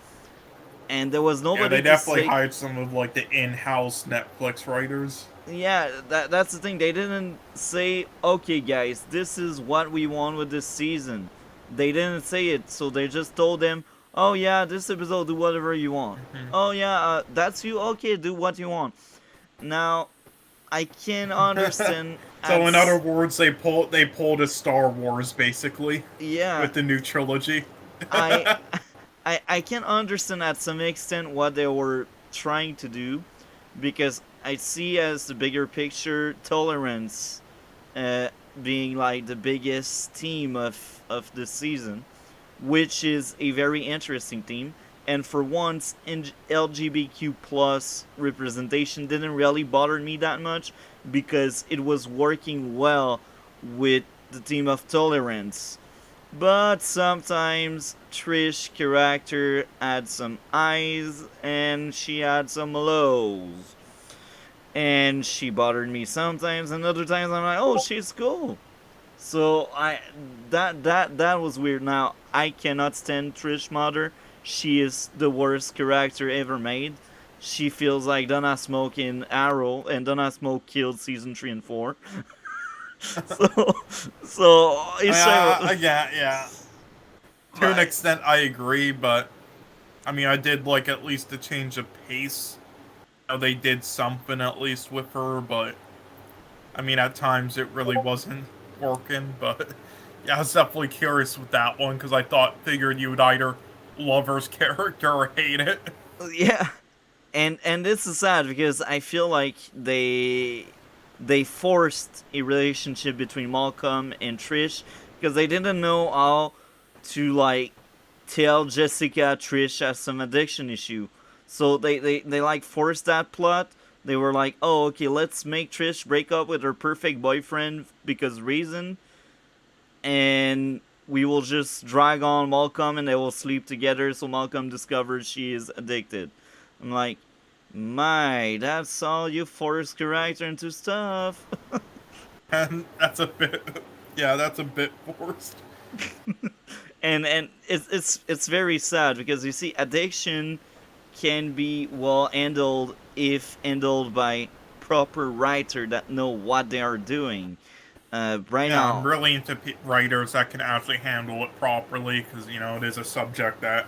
Speaker 1: and there was
Speaker 2: Yeah,
Speaker 1: nobody
Speaker 2: they
Speaker 1: to
Speaker 2: definitely
Speaker 1: say.
Speaker 2: hired some of like the in-house Netflix writers.
Speaker 1: Yeah, that's the thing. They didn't say, okay, guys, this is what we want with this season. They didn't say it, so they just told them, oh yeah, this episode, do whatever you want.
Speaker 2: Hmm.
Speaker 1: Oh yeah, that's you. Okay, do what you want. Now, I can understand
Speaker 2: So in other
Speaker 1: at
Speaker 2: words, they pulled a Star Wars basically
Speaker 1: yeah,
Speaker 2: with the new trilogy.
Speaker 1: I I can understand at some extent what they were trying to do, because I see as the bigger picture tolerance uh, being like the biggest theme of this season, which is a very interesting theme. And for once, LGBTQ plus representation didn't really bother me that much because it was working well with the theme of tolerance. But sometimes Trish character had some highs and she had some lows. And she bothered me sometimes, and other times I'm like, oh, she's cool. So that was weird. Now I cannot stand Trish Mother. She is the worst character ever made. She feels like Donna Smoke in Arrow, and Donna Smoke killed season 3 and 4. so
Speaker 2: I
Speaker 1: it's
Speaker 2: mean,
Speaker 1: like,
Speaker 2: yeah. To an
Speaker 1: but
Speaker 2: extent, I agree, but I mean, I did like at least a change of pace. They did something at least with her, but I mean, at times it really wasn't working. But yeah, I was definitely curious with that one because figured you would either love her character or hate it.
Speaker 1: yeah, and this is sad because I feel like they forced a relationship between Malcolm and Trish because they didn't know how to like tell Jessica Trish has some addiction issue. So they like forced that plot. They were like, oh, okay, let's make Trish break up with her perfect boyfriend because reason, and we will just drag on Malcolm and they will sleep together so Malcolm discovers she is addicted. I'm like, my, that's all you force character into stuff.
Speaker 2: And that's a bit, yeah, that's a bit forced.
Speaker 1: And it's very sad because you see addiction can be well handled if handled by proper writer that know what they are doing. Right
Speaker 2: Yeah, I'm
Speaker 1: now,
Speaker 2: really into writers that can actually handle it properly because it is a subject that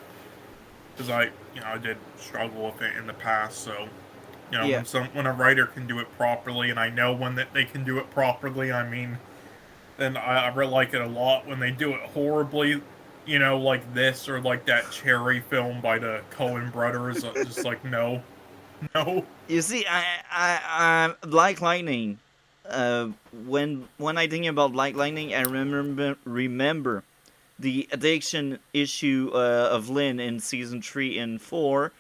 Speaker 2: because I did struggle with it in the past. So
Speaker 1: yeah,
Speaker 2: when a writer can do it properly, and I know when that they can do it properly, I mean, then I really like it a lot. When they do it horribly, like this or like that Cherry film by the Coen brothers, just like no, no.
Speaker 1: you see, I like lightning. When I think about like lightning, I remember the addiction issue of Lynn in season 3 and 4,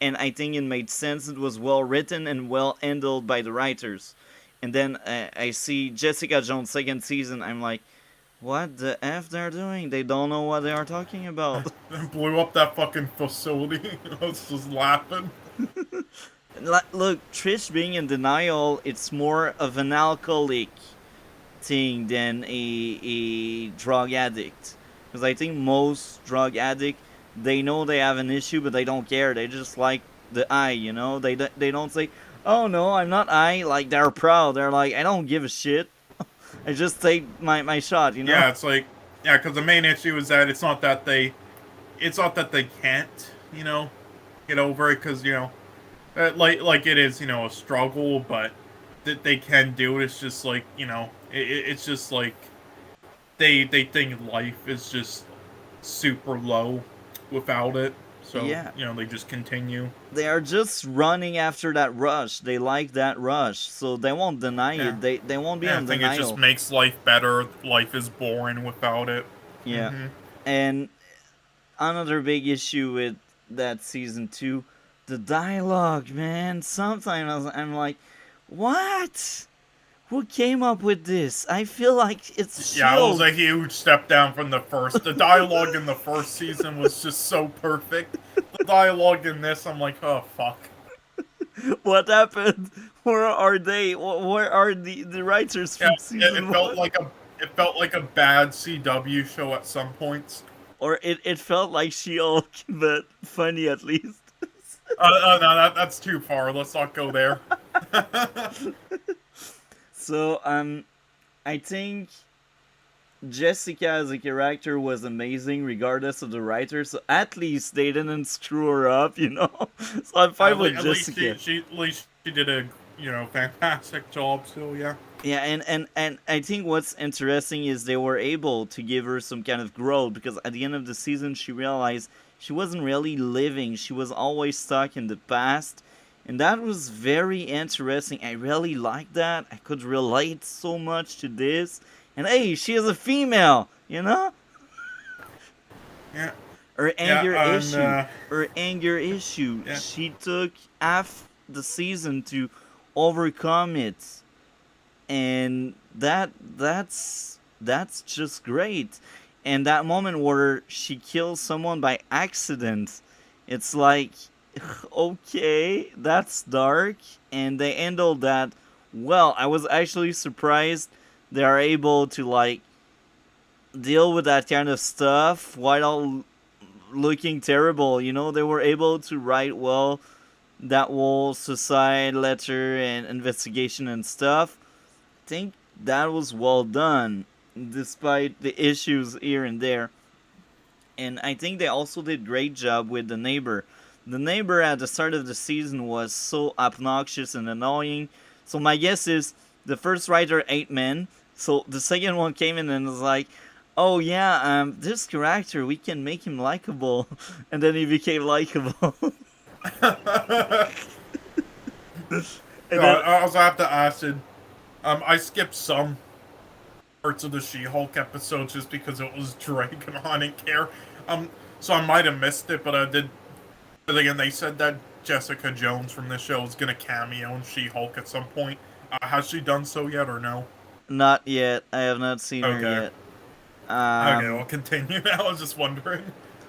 Speaker 1: and I think it made sense. It was well written and well handled by the writers. and then I see Jessica Jones second season. I'm like, what the f they're doing? They don't know what they are talking about.
Speaker 2: And blew up that fucking facility. I was just laughing.
Speaker 1: Look, Trish being in denial, it's more of an alcoholic thing than a drug addict. Because I think most drug addict, they know they have an issue, but they don't care. They just like the eye, you know. They don't say, "Oh no, I'm not I." Like they're proud. They're like, "I don't give a shit. I just take my shot," you know.
Speaker 2: Yeah, it's like, yeah, because the main issue is that it's not that they can't, get over it, because like it is, a struggle, but that they can do it. It's just like, it's just like they think life is just super low without it. So,
Speaker 1: Yeah,
Speaker 2: they just continue.
Speaker 1: they are just running after that rush. They like that rush, so they won't deny
Speaker 2: Yeah.
Speaker 1: it. They won't be
Speaker 2: Yeah, I
Speaker 1: in
Speaker 2: think it just
Speaker 1: denial.
Speaker 2: makes life better. Life is boring without it.
Speaker 1: Yeah,
Speaker 2: Mm-hmm.
Speaker 1: and another big issue with that season two, the dialogue, man. Sometimes I'm like, what? Who came up with this? I feel like it's
Speaker 2: Yeah, it was
Speaker 1: Shield.
Speaker 2: a huge step down from the first. The dialogue in the first season was just so perfect. The dialogue in this, I'm like, oh fuck.
Speaker 1: What happened? Where are they? Where are the writers
Speaker 2: Yeah,
Speaker 1: from
Speaker 2: it
Speaker 1: season
Speaker 2: felt
Speaker 1: one?
Speaker 2: like a bad CW show at some points.
Speaker 1: Or it felt like She-Hulk, but funny at least.
Speaker 2: No, that's too far. Let's not go there.
Speaker 1: So I think Jessica as a character was amazing, regardless of the writer. So at least they didn't screw her up, you know. So I'm fine with
Speaker 2: At least
Speaker 1: Jessica.
Speaker 2: she did a fantastic job. So yeah.
Speaker 1: Yeah, and I think what's interesting is they were able to give her some kind of growth because at the end of the season she realized she wasn't really living. She was always stuck in the past. And that was very interesting. I really liked that. I could relate so much to this. And hey, she is a female, you know?
Speaker 2: Yeah.
Speaker 1: Her
Speaker 2: Yeah.
Speaker 1: anger
Speaker 2: And
Speaker 1: issue. Her anger issue.
Speaker 2: yeah.
Speaker 1: She took half the season to overcome it, and that's just great. And that moment where she kills someone by accident, it's like, okay, that's dark, and they handled that well. I was actually surprised they are able to like deal with that kind of stuff while looking terrible. You know, they were able to write well that whole suicide letter and investigation and stuff. I think that was well done, despite the issues here and there. And I think they also did great job with the neighbor. The neighbor at the start of the season was so obnoxious and annoying. So my guess is the first writer ate men. So the second one came in and was like, "Oh yeah, this character we can make him likable," and then he became likable. And then
Speaker 2: I also have to ask it. I skipped some parts of the She-Hulk episode just because it was dragging on. I didn't care. So I might have missed it, but I did. But again, they said that Jessica Jones from this show is gonna cameo in She-Hulk at some point. Has she done so yet, or no?
Speaker 1: not yet. I have not seen her
Speaker 2: Okay.
Speaker 1: yet.
Speaker 2: Okay,
Speaker 1: Um,
Speaker 2: we'll continue. I was just wondering.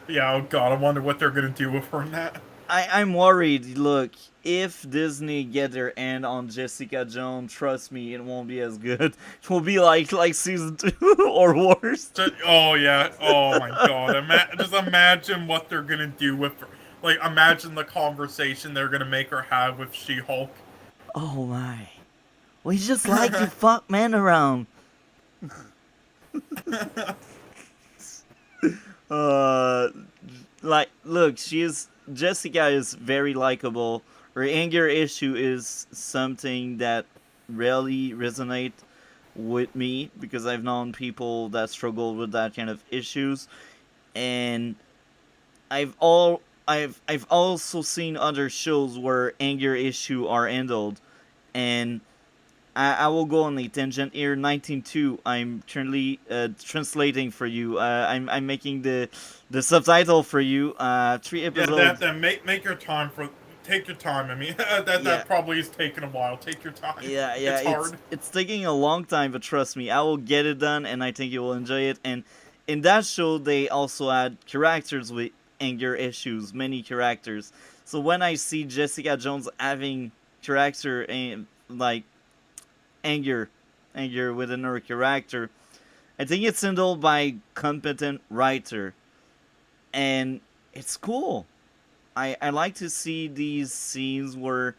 Speaker 2: Yeah, oh god, I wonder what they're gonna do with her in that.
Speaker 1: I'm worried. Look, if Disney get their hand on Jessica Jones, trust me, it won't be as good. It will be like season 2 or worse.
Speaker 2: Oh yeah. Oh my god. Just imagine what they're gonna do with her. Like, imagine the conversation they're gonna make her have with She-Hulk.
Speaker 1: Oh my. We just like to fuck men around. Uh, like, look, Jessica is very likable. Her anger issue is something that really resonate with me because I've known people that struggle with that kind of issues, and I've also seen other shows where anger issue are handled, and I will go on a tangent here. 19.2. I'm currently translating for you. I'm making the subtitle for you. 3
Speaker 2: Yeah, that
Speaker 1: episodes.
Speaker 2: then make your time for take your time. I mean, that
Speaker 1: Yeah,
Speaker 2: probably is taking a while. Take your time.
Speaker 1: yeah.
Speaker 2: It's hard.
Speaker 1: It's taking a long time, but trust me, I will get it done, and I think you will enjoy it. And in that show, they also had characters with anger issues, many characters. So when I see Jessica Jones having character and like anger, anger within her character, I think it's handled by competent writer, and it's cool. I like to see these scenes where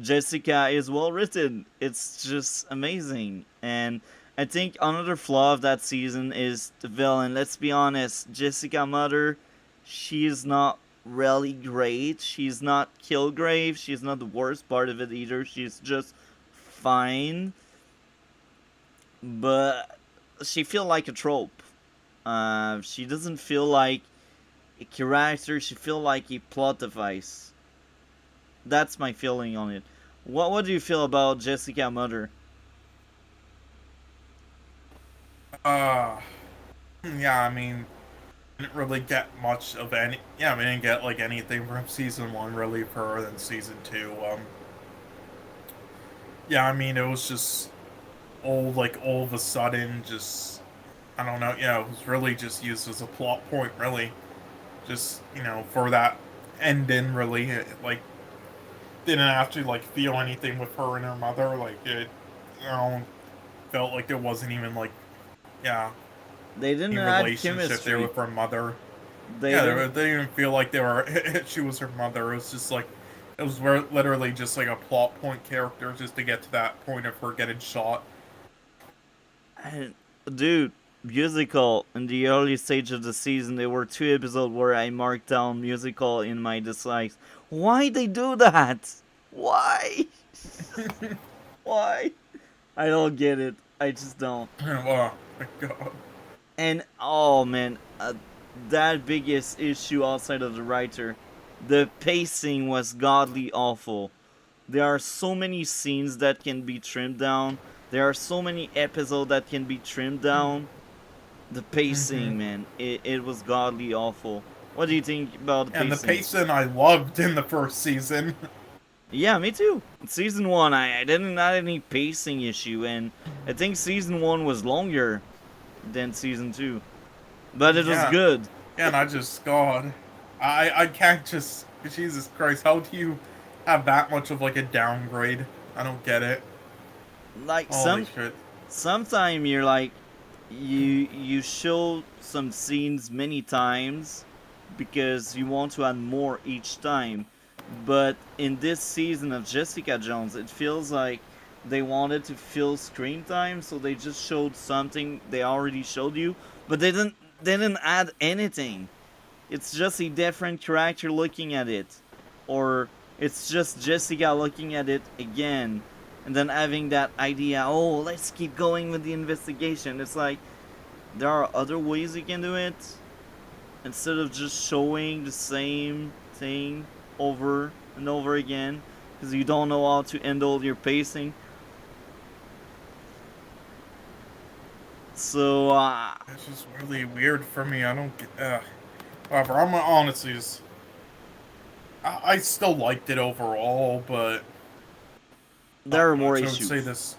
Speaker 1: Jessica is well written. It's just amazing. And I think another flaw of that season is the villain. Let's be honest, Jessica Mother, she is not really great. She's not Kilgrave. She's not the worst part of it either. She's just fine. But she feel like a trope. She doesn't feel like a character. She feel like a plot device. That's my feeling on it. What do you feel about Jessica Mother?
Speaker 2: Uh, yeah. I mean, didn't really get much of any. Yeah, we didn't get like anything from season one really for her than season two. Yeah, I mean, it was just all of a sudden, just I don't know. Yeah, it was really just used as a plot point, really. Just for that ending, really. Like, didn't actually like feel anything with her and her mother. Like it, you know, felt like there wasn't even like yeah
Speaker 1: They didn't
Speaker 2: any
Speaker 1: add
Speaker 2: relationship there
Speaker 1: chemistry.
Speaker 2: with her mother.
Speaker 1: They
Speaker 2: Yeah,
Speaker 1: didn't.
Speaker 2: they didn't feel like they were. She was her mother. It was just like it was literally just like a plot point character just to get to that point of her getting shot.
Speaker 1: And, dude, musical in the early stage of the season, there were two episodes where I marked down musical in my dislikes. Why they do that? Why? Why? I don't get it. I just don't.
Speaker 2: Oh my god.
Speaker 1: And oh man, that biggest issue outside of the writer, the pacing was godly awful. There are so many scenes that can be trimmed down. There are so many episodes that can be trimmed down. The
Speaker 2: Mm-hmm.
Speaker 1: pacing, man, it was godly awful. What do you think about the
Speaker 2: And the
Speaker 1: pacing?
Speaker 2: pacing I loved in the first season.
Speaker 1: Yeah, me too. Season one, I didn't have any pacing issue, and I think season one was longer than season two, but it was
Speaker 2: Yeah,
Speaker 1: good.
Speaker 2: yeah, and I just God, I can't just Jesus Christ. How do you have that much of like a downgrade? I don't get it.
Speaker 1: Like
Speaker 2: Holy shit.
Speaker 1: sometime you're like you show some scenes many times because you want to add more each time, but in this season of Jessica Jones it feels like they wanted to fill screen time, so they just showed something they already showed you, but they didn't add anything. It's just a different character looking at it, or it's just Jessica looking at it again, and then having that idea. Oh, let's keep going with the investigation. It's like there are other ways you can do it instead of just showing the same thing over and over again because you don't know how to handle your pacing. So
Speaker 2: It's just really weird for me. I don't get. However, I'm honestly just. I still liked it overall, but not
Speaker 1: there are more
Speaker 2: much. I would say
Speaker 1: issues.
Speaker 2: this.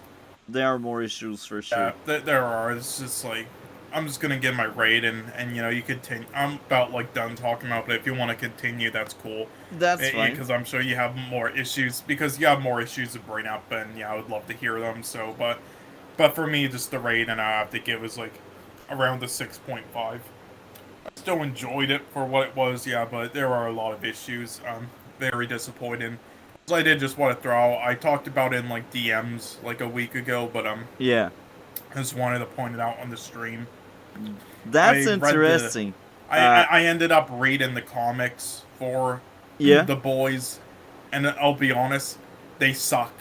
Speaker 1: There are more issues for
Speaker 2: Yeah,
Speaker 1: sure.
Speaker 2: there are. It's just like I'm just gonna give my rate, and you continue. I'm about like done talking about it. If you want to continue, that's cool.
Speaker 1: That's fine.
Speaker 2: Because I'm sure you have more issues. Because you have more issues to bring up, and yeah, I would love to hear them. So, but for me, just the rate, and I have to give is like around the 6.5. Still enjoyed it for what it was, yeah, but there are a lot of issues. Very disappointed. So I did just want to throw. I talked about it in like DMs like a week ago, but
Speaker 1: Yeah,
Speaker 2: I just wanted to point it out on the stream.
Speaker 1: that's
Speaker 2: I read the.
Speaker 1: interesting.
Speaker 2: I
Speaker 1: Uh,
Speaker 2: I ended up reading the comics for
Speaker 1: yeah,
Speaker 2: the boys, and I'll be honest, they suck.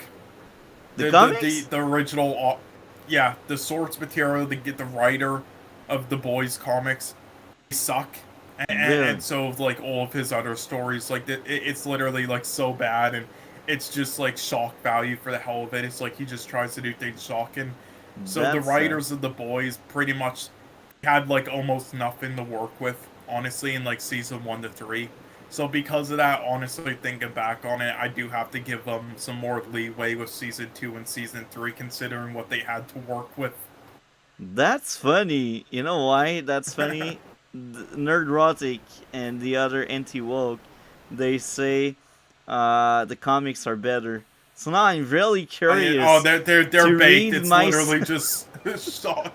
Speaker 1: the
Speaker 2: The
Speaker 1: comics.
Speaker 2: the original, yeah, the source material to get the writer of the boys comics suck, and
Speaker 1: Really,
Speaker 2: so like all of his other stories, like it's literally like so bad, and it's just like shock value for the hell of it. It's like he just tries to do things shocking. So the
Speaker 1: that's sad.
Speaker 2: writers of the boys pretty much had like almost nothing to work with, honestly, in like season 1 to 3. So because of that, honestly, thinking back on it, I do have to give them some more leeway with season 2 and season 3, considering what they had to work with.
Speaker 1: That's funny. You know why that's funny? Nerdrotic and the other anti woke, they say the comics are better. So now I'm really
Speaker 2: Oh, yeah, oh,
Speaker 1: curious
Speaker 2: they're
Speaker 1: to
Speaker 2: baked.
Speaker 1: read
Speaker 2: It's
Speaker 1: my.
Speaker 2: literally just shock.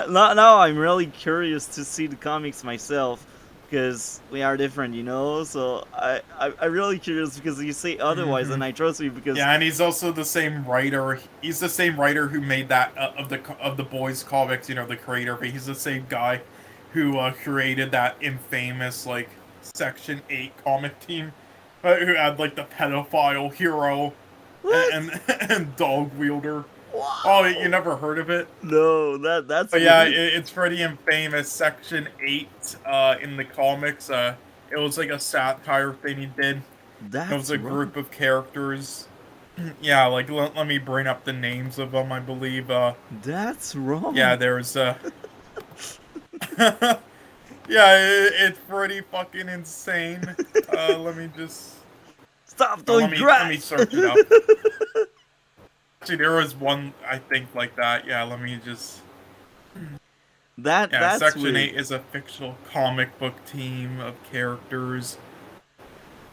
Speaker 1: Now I'm really curious to see the comics myself because we are different, you know. So I'm really curious because you say otherwise,
Speaker 2: Hmm.
Speaker 1: and I trust you because
Speaker 2: Yeah, and he's also the same writer. He's the same writer who made that of the boys comics. You know, the creator. But he's the same guy who created that infamous like Section 8 comic team, who had like the pedophile hero
Speaker 1: what?
Speaker 2: and dog wielder. Oh, you
Speaker 1: Wow.
Speaker 2: never heard of it?
Speaker 1: No, that's
Speaker 2: But yeah,
Speaker 1: weird.
Speaker 2: it's pretty infamous. Section 8 in the comics. It was like a satire thing he did. It was
Speaker 1: That's
Speaker 2: a
Speaker 1: wrong.
Speaker 2: group of characters. Yeah, like let me bring up the names of them. I believe.
Speaker 1: That's
Speaker 2: Yeah,
Speaker 1: wrong.
Speaker 2: there's. Yeah, it's pretty fucking insane. Let me just.
Speaker 1: Stop
Speaker 2: Oh,
Speaker 1: doing
Speaker 2: let me
Speaker 1: grass.
Speaker 2: search it up. Actually, there was one I think like that. Yeah, let me just. Yeah,
Speaker 1: That's
Speaker 2: Section
Speaker 1: weird.
Speaker 2: 8 is a fictional comic book team of characters.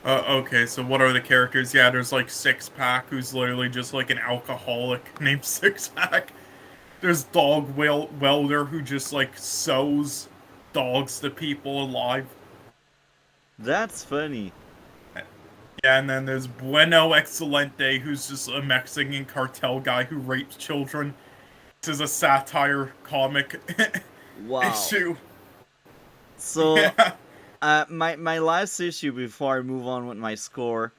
Speaker 2: Okay, so what are the characters? Yeah, there's like Six Pack, who's literally just like an alcoholic named Six Pack. There's Welder, who just like sews dogs to people alive.
Speaker 1: That's funny.
Speaker 2: Yeah, and then there's Bueno Excelente, who's just a Mexican cartel guy who rapes children. This is a satire comic
Speaker 1: Wow.
Speaker 2: issue.
Speaker 1: So,
Speaker 2: Yeah,
Speaker 1: my last issue before I move on with my score.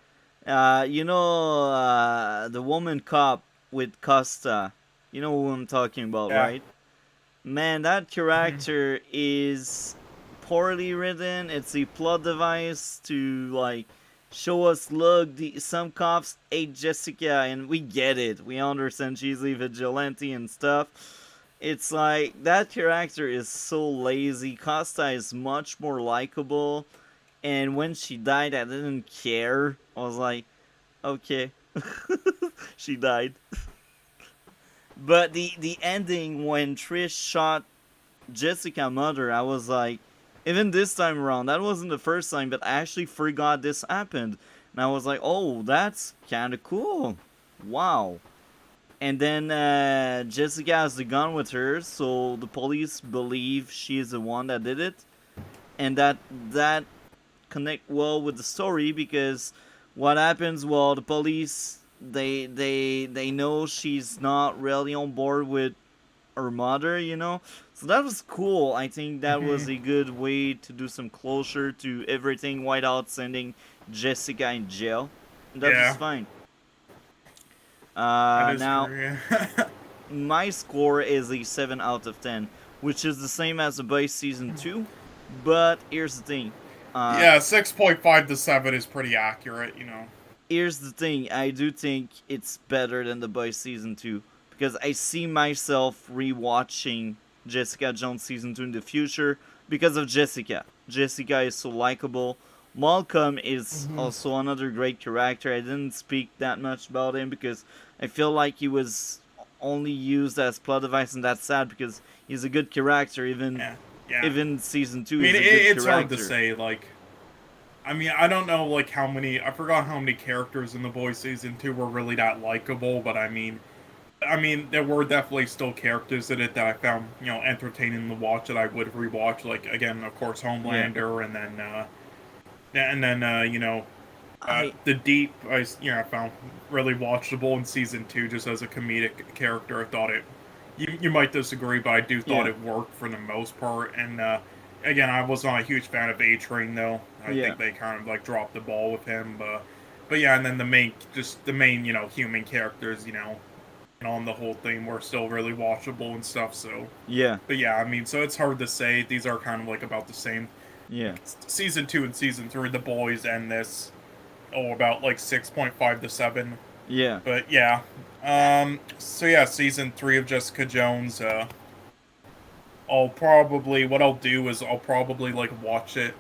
Speaker 1: The woman cop with Costa. You know who I'm talking about,
Speaker 2: yeah.
Speaker 1: right? Man, that character is poorly written. It's a plot device to like show us, look, some cops hate Jessica, and we get it. We understand she's a vigilante and stuff. It's like that character is so lazy. Costa is much more likable, and when she died, I didn't care. I was like, okay, she died. But the ending when Trish shot Jessica mother, I was like, even this time around, that wasn't the first time, but I actually forgot this happened. And I was like, oh, that's kind of cool. Wow. And then Jessica has the gun with her, so the police believe she is the one that did it. And that connect well with the story because what happens, well, the police they know she's not really on board with her mother, you know. So that was cool. I think that was
Speaker 2: Mhm.
Speaker 1: a good way to do some closure to everything without sending Jessica in jail. And that was
Speaker 2: Yeah,
Speaker 1: fine.
Speaker 2: that is
Speaker 1: Now
Speaker 2: true. Yeah.
Speaker 1: my score is a 7 out of 10, which is the same as the Boys season 2. But here's the thing. Uh,
Speaker 2: Yeah, 6.5 to 7 is pretty accurate, you know.
Speaker 1: Here's the thing. I do think it's better than the Boys season 2 because I see myself rewatching Jessica Jones season 2 in the future because of Jessica. Jessica is so likable. Malcolm is
Speaker 2: Hmm.
Speaker 1: also another great character. I didn't speak that much about him because I feel like he was only used as plot device, and that's sad because he's a good character.
Speaker 2: Yeah, yeah.
Speaker 1: Even season
Speaker 2: I
Speaker 1: 2
Speaker 2: mean,
Speaker 1: is a good
Speaker 2: it's hard to
Speaker 1: character.
Speaker 2: say. Like, I mean, I don't know like how many. I forgot how many characters in the Boys season 2 were really that likable, but I mean, there were definitely still characters in it that I found entertaining to watch that I would rewatch. Like again, of course,
Speaker 1: Yeah.
Speaker 2: Homelander, and then
Speaker 1: I
Speaker 2: the Deep. I found really watchable in season 2 just as a comedic character. I thought it. You might disagree, but I do thought
Speaker 1: yeah.
Speaker 2: it worked for the most part. And again, I was not a huge fan of A Train though. I
Speaker 1: Yeah.
Speaker 2: think they kind of like dropped the ball with him. But yeah, and then the main human characters and on the whole thing were still really watchable and stuff. So,
Speaker 1: Yeah.
Speaker 2: but yeah, I mean, so it's hard to say. These are kind of like about the same.
Speaker 1: Yeah.
Speaker 2: Season 2 and season 3, the boys and this, about like 6.5 to 7.
Speaker 1: Yeah.
Speaker 2: But yeah. So yeah, season 3 of Jessica Jones. What I'll do is I'll probably like watch it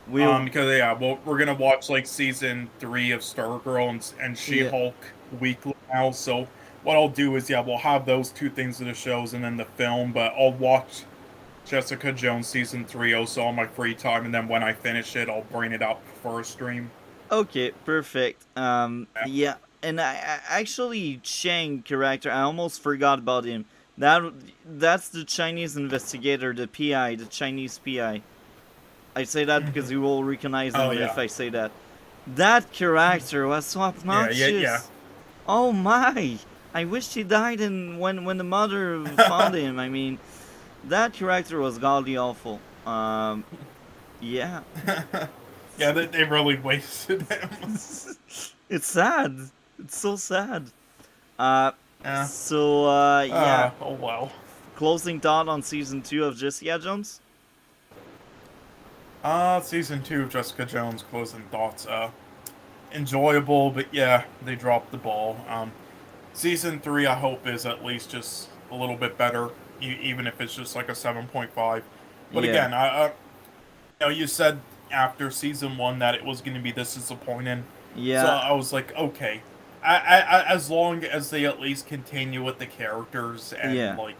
Speaker 1: We'll
Speaker 2: Because yeah, well, we're gonna watch like season 3 of Stargirl and
Speaker 1: yeah.
Speaker 2: She-Hulk weekly now. So what I'll do is yeah, we'll have those two things of the shows and then the film. But I'll watch Jessica Jones season 3 also on my free time, and then when I finish it, I'll bring it up for a stream.
Speaker 1: Okay, perfect.
Speaker 2: Yeah.
Speaker 1: Yeah, and I actually Chang character. I almost forgot about him. That's the Chinese investigator, the PI, the Chinese PI. I say that because you will recognize
Speaker 2: Oh
Speaker 1: him if
Speaker 2: yeah.
Speaker 1: I say that. That character was so
Speaker 2: Yeah. Yeah. Yeah.
Speaker 1: obnoxious. Oh my! I wish he died in when the mother found him. I mean, that character was godly awful. Yeah.
Speaker 2: Yeah. They really wasted him.
Speaker 1: It's sad. It's so sad. Uh,
Speaker 2: Yeah.
Speaker 1: yeah.
Speaker 2: Oh well.
Speaker 1: Closing thought on season 2 of Jessica Jones.
Speaker 2: Season 2 of Jessica Jones closing thoughts. Enjoyable, but yeah, they dropped the ball. Season 3, I hope, is at least just a little bit better, even if it's just like a 7.5. But
Speaker 1: Yeah.
Speaker 2: again, you said after season 1 that it was going to be this disappointing, so
Speaker 1: Yeah.
Speaker 2: I was like, okay, as long as they at least continue with the characters and
Speaker 1: Yeah.
Speaker 2: like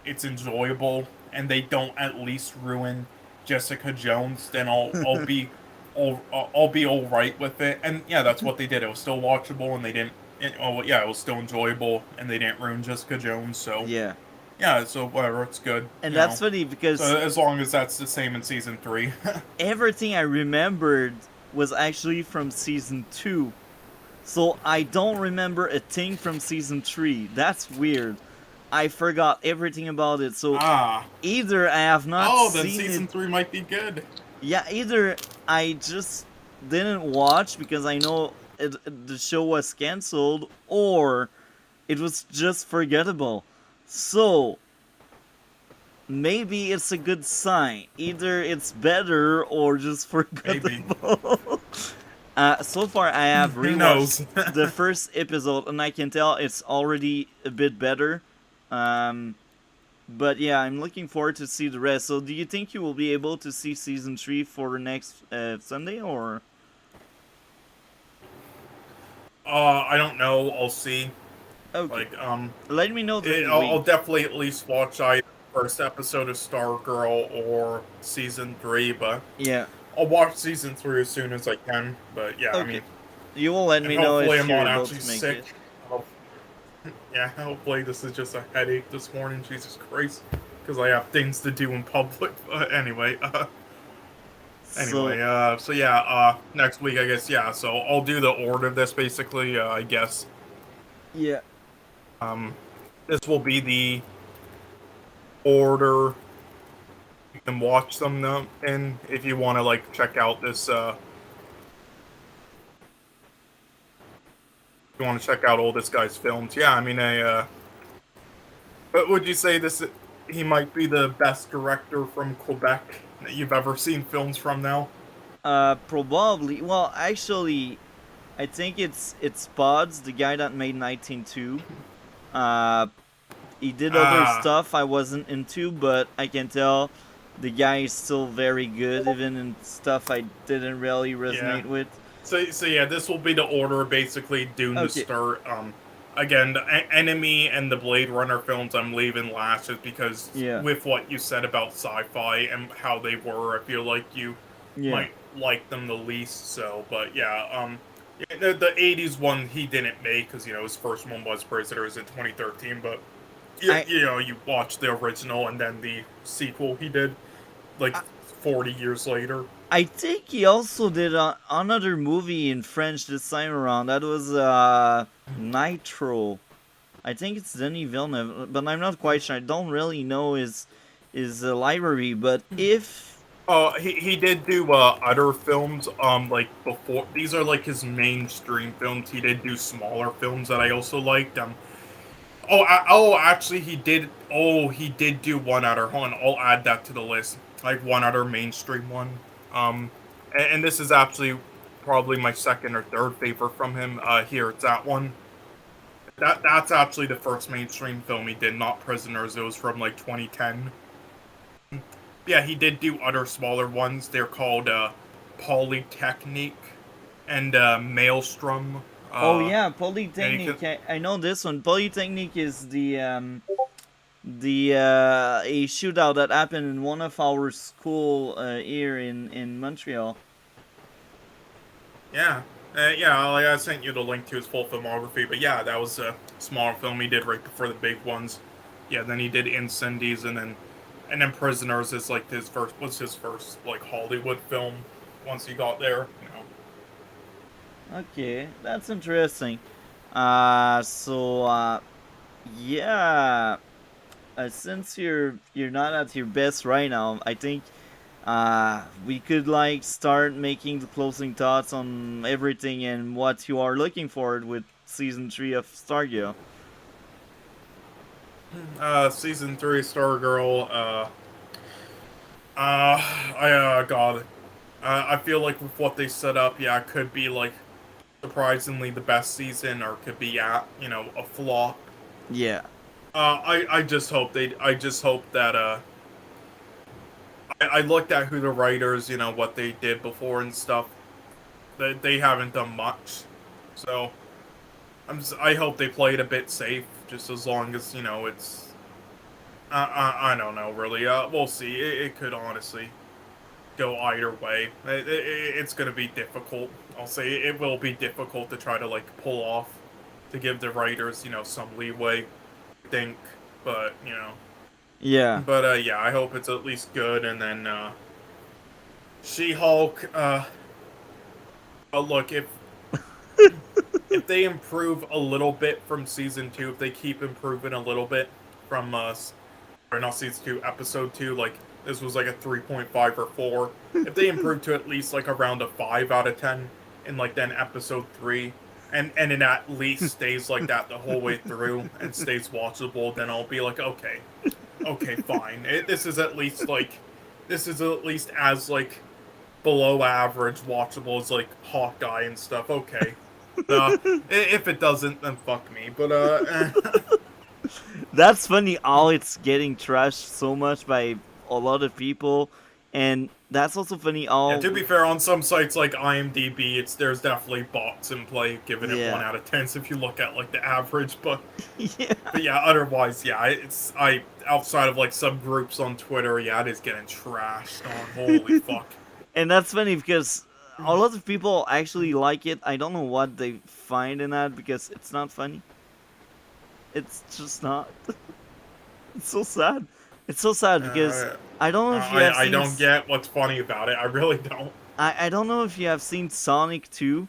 Speaker 2: it's enjoyable and they don't at least ruin Jessica Jones, then I'll be all right with it. And yeah, that's what they did. It was still watchable, and they didn't. Yeah, it was still enjoyable, and they didn't ruin Jessica Jones. So
Speaker 1: Yeah.
Speaker 2: yeah, so whatever, it's good.
Speaker 1: And that's funny because
Speaker 2: So as long as that's the same in season 3.
Speaker 1: everything I remembered was actually from season 2. So I don't remember a thing from season 3. That's weird. I forgot everything about it. So
Speaker 2: Ah.
Speaker 1: either I have not
Speaker 2: Oh, then
Speaker 1: seen
Speaker 2: season
Speaker 1: it.
Speaker 2: 3 might be good.
Speaker 1: Yeah, either I just didn't watch because I know the show was canceled, or it was just forgettable. So maybe it's a good sign. Either it's better or just
Speaker 2: Maybe.
Speaker 1: forgettable. So far, I have
Speaker 2: Who
Speaker 1: rewatched
Speaker 2: knows?
Speaker 1: the first episode, and I can tell it's already a bit better. Um, but yeah, I'm looking forward to see the rest. So, do you think you will be able to see season 3 for next Sunday, or?
Speaker 2: I don't know. I'll see.
Speaker 1: Okay,
Speaker 2: Like,
Speaker 1: let me know during the
Speaker 2: I'll
Speaker 1: week.
Speaker 2: definitely at least watch either first episode of Stargirl or season 3, but
Speaker 1: Yeah.
Speaker 2: I'll watch season 3 as soon as I can. But yeah, I
Speaker 1: Okay.
Speaker 2: mean,
Speaker 1: You will let
Speaker 2: and
Speaker 1: me know
Speaker 2: hopefully
Speaker 1: if
Speaker 2: I'm
Speaker 1: you're
Speaker 2: not
Speaker 1: able
Speaker 2: actually
Speaker 1: to make it.
Speaker 2: sick. Hope- Yeah, hopefully this is just a headache this morning. Jesus Christ, because I have things to do in public. But anyway,
Speaker 1: So
Speaker 2: so yeah, next week I guess. Yeah, so I'll do the order of this basically. I guess
Speaker 1: yeah.
Speaker 2: um, this will be the order you can watch them in if you want to like check out this. If you want to check out all this guy's films. Yeah, I mean, but would you say this? He might be the best director from Quebec that you've ever seen films from now.
Speaker 1: Probably. Well, actually, I think it's Pods, the guy that made 19-2. Uh, he did other
Speaker 2: Ah,
Speaker 1: stuff I wasn't into, but I can tell the guy is still very good, even in stuff I didn't really
Speaker 2: yeah.
Speaker 1: resonate with.
Speaker 2: So yeah, this will be the order basically. Dune to
Speaker 1: Okay.
Speaker 2: start. Again, the Enemy and the Blade Runner films I'm leaving last is because
Speaker 1: Yeah.
Speaker 2: with what you said about sci-fi and how they were, I feel like you
Speaker 1: Yeah.
Speaker 2: might like them the least. So, but yeah, yeah, the '80s one he didn't make because his first one was Prisoners in 2013. But
Speaker 1: I
Speaker 2: you watch the original and then the sequel he did like
Speaker 1: I,
Speaker 2: 40 years later.
Speaker 1: I think he also did another movie in French this time around. That was Nitro. I think it's Denis Villeneuve, but I'm not quite sure. I don't really know his library, but if
Speaker 2: He did do other films like before. These are like his mainstream films. He did do smaller films that I also liked. Actually, he did. Oh, he did do one other. Hold on, I'll add that to the list. Like one other mainstream one. And this is actually probably my second or third favorite from him. Here it's that one. That's actually the first mainstream film he did, not Prisoners. It was from like 2010. Yeah, he did do other smaller ones. They're called Polytechnique and Maelstrom.
Speaker 1: Oh
Speaker 2: Uh,
Speaker 1: yeah,
Speaker 2: and you can,
Speaker 1: Polytechnic. I know this one. Polytechnic is the a shootout that happened in one of our school here in Montreal.
Speaker 2: yeah, yeah. Like I sent you the link to his full filmography, but yeah, that was a small film he did right before the big ones. Yeah, then he did Incendies, and then Prisoners is like his first like Hollywood film once he got there.
Speaker 1: Okay, that's interesting. So yeah, since you're not at your best right now, I think we could like start making the closing thoughts on everything and what you are looking forward with season 3 of Stargate.
Speaker 2: Season three, Stargirl. God, I feel like with what they set up, yeah, it could be like surprisingly the best season, or could be at a flop.
Speaker 1: Yeah,
Speaker 2: I just hope that I looked at who the writers, what they did before and stuff. They haven't done much, so I hope they play it a bit safe, just as long as it's. I don't know really. We'll see. It could honestly go either way. It's going to be difficult. I'll say it will be difficult to try to like pull off, to give the writers some leeway. I think, but
Speaker 1: yeah.
Speaker 2: yeah, I hope it's at least good. And then She-Hulk. Look, if they improve a little bit from season two, if they keep improving a little bit from or not season two, episode two, like this was like a 3.5 or 4. If they improve to at least like around a 5 out of 10 in like then episode three, and it at least stays like that the whole way through and stays watchable, then I'll be like, okay, fine. This is at least as like below average watchable as like Hawkeye and stuff. Okay. If it doesn't, then fuck me. But
Speaker 1: That's funny how it's getting trashed so much by a lot of people, and that's also funny
Speaker 2: yeah.
Speaker 1: how
Speaker 2: To be fair, on some sites like IMDb, there's definitely bots in play giving it one
Speaker 1: yeah.
Speaker 2: out of 10. If you look at like the average,
Speaker 1: Yeah.
Speaker 2: but yeah, otherwise, yeah, it's I outside of like subgroups on Twitter, yeah, it is getting trashed on. Holy fuck.
Speaker 1: And that's funny because a lot of people actually like it. I don't know what they find in that because it's not funny. It's just not. It's so sad. It's so sad because
Speaker 2: Uh,
Speaker 1: I don't know if you have
Speaker 2: I
Speaker 1: seen.
Speaker 2: don't get what's funny about it. I really don't.
Speaker 1: I don't know if you have seen Sonic 2,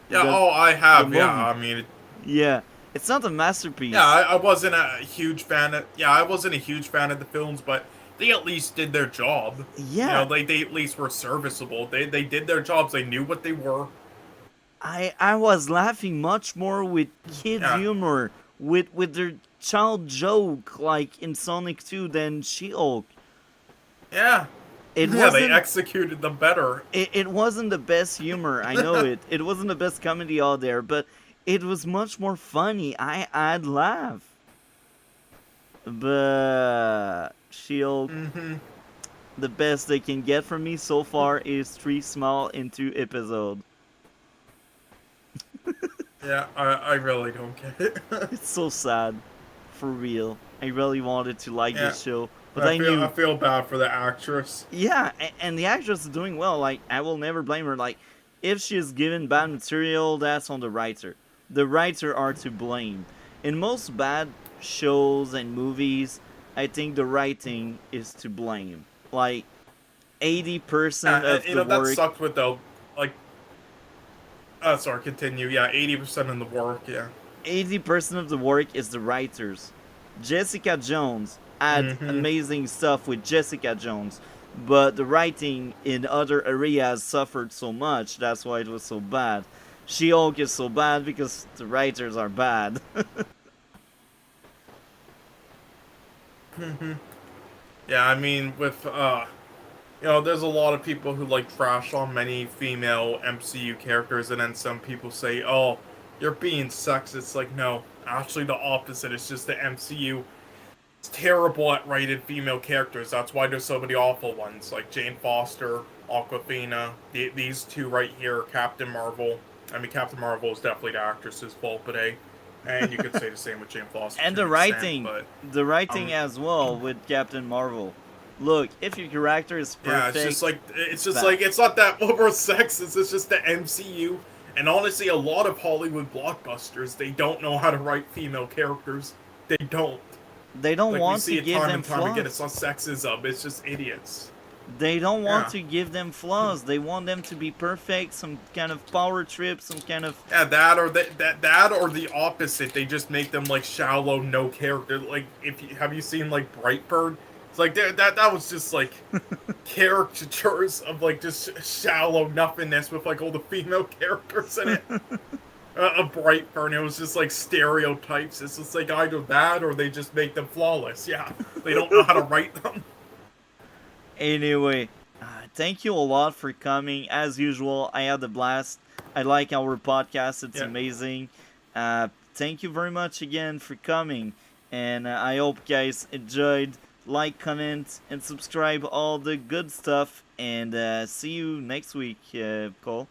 Speaker 2: Yeah.
Speaker 1: the
Speaker 2: Oh, I
Speaker 1: the
Speaker 2: have. Yeah.
Speaker 1: movie.
Speaker 2: I mean,
Speaker 1: Yeah, it's not a
Speaker 2: yeah.
Speaker 1: masterpiece.
Speaker 2: I wasn't a huge fan of. Yeah, I wasn't a huge fan of the films, but they at least did their job.
Speaker 1: Yeah,
Speaker 2: They at least were serviceable. They did their jobs. They knew what they were.
Speaker 1: I was laughing much more with kid
Speaker 2: Yeah.
Speaker 1: humor, with their child joke like in Sonic 2 than She-Hulk.
Speaker 2: Yeah.
Speaker 1: It
Speaker 2: Yeah. They
Speaker 1: wasn't
Speaker 2: executed them better.
Speaker 1: it wasn't the best humor. I know it. It wasn't the best comedy out there, but it was much more funny. I'd laugh. But She-Hulk,
Speaker 2: Hmm.
Speaker 1: the best they can get from me so far is 3 small in 2 episodes.
Speaker 2: Yeah. I really don't get it.
Speaker 1: It's so sad, for real. I really wanted to like
Speaker 2: Yeah.
Speaker 1: this show, but I knew,
Speaker 2: I feel bad for the actress.
Speaker 1: yeah, and the actress is doing well. Like I will never blame her. Like if she's given bad material, that's on the writer. The writer are to blame. In most bad shows and movies, I think the writing is to blame. Like 80% of the
Speaker 2: That
Speaker 1: work,
Speaker 2: sucked with the like. Sorry. Continue. Yeah. 80% of the work. Yeah.
Speaker 1: 80% of the work is the writers. Jessica Jones had
Speaker 2: Hmm.
Speaker 1: amazing stuff with Jessica Jones, but the writing in other areas suffered so much. That's why it was so bad. She-Hulk is so bad because the writers are bad.
Speaker 2: Yeah. I mean, with there's a lot of people who like trash on many female MCU characters, and then some people say, "Oh, you're being sexist." Like, no, actually, the opposite. It's just the MCU terrible at writing female characters. That's why there's so many awful ones, like Jane Foster, Aquafina. These two right here, Captain Marvel. I mean, Captain Marvel is definitely the actress's fault, but hey, and you could say the same with Jane Foster
Speaker 1: And
Speaker 2: to an extent.
Speaker 1: the writing
Speaker 2: Um,
Speaker 1: as well with Captain Marvel. Look, if your character is
Speaker 2: yeah, it's just
Speaker 1: perfect,
Speaker 2: like it's just
Speaker 1: bah,
Speaker 2: like it's not that we're sexist. It's just the MCU. And honestly, a lot of Hollywood blockbusters, they don't know how to write female characters. They don't.
Speaker 1: they don't
Speaker 2: Like we
Speaker 1: want to
Speaker 2: see it
Speaker 1: give
Speaker 2: time
Speaker 1: them
Speaker 2: and time again.
Speaker 1: flaws.
Speaker 2: It's not sexism. It's just idiots.
Speaker 1: They don't want
Speaker 2: Yeah.
Speaker 1: to give them flaws. They want them to be perfect, some kind of power trip, some kind of.
Speaker 2: Yeah, that or the opposite. They just make them like shallow, no character. Like if you have you seen like Brightburn? It's like that was just like caricatures of like just shallow nothingness with like all the female characters in it. A Brightburn, it was just like stereotypes. It's just like either that or they just make them flawless. Yeah, they don't know how to write them.
Speaker 1: Anyway, thank you a lot for coming. As usual, I had a blast. I like our podcast. It's
Speaker 2: Yeah.
Speaker 1: amazing. Thank you very much again for coming. And I hope guys enjoyed. Like, comment, and subscribe. All the good stuff. And see you next week, Cole.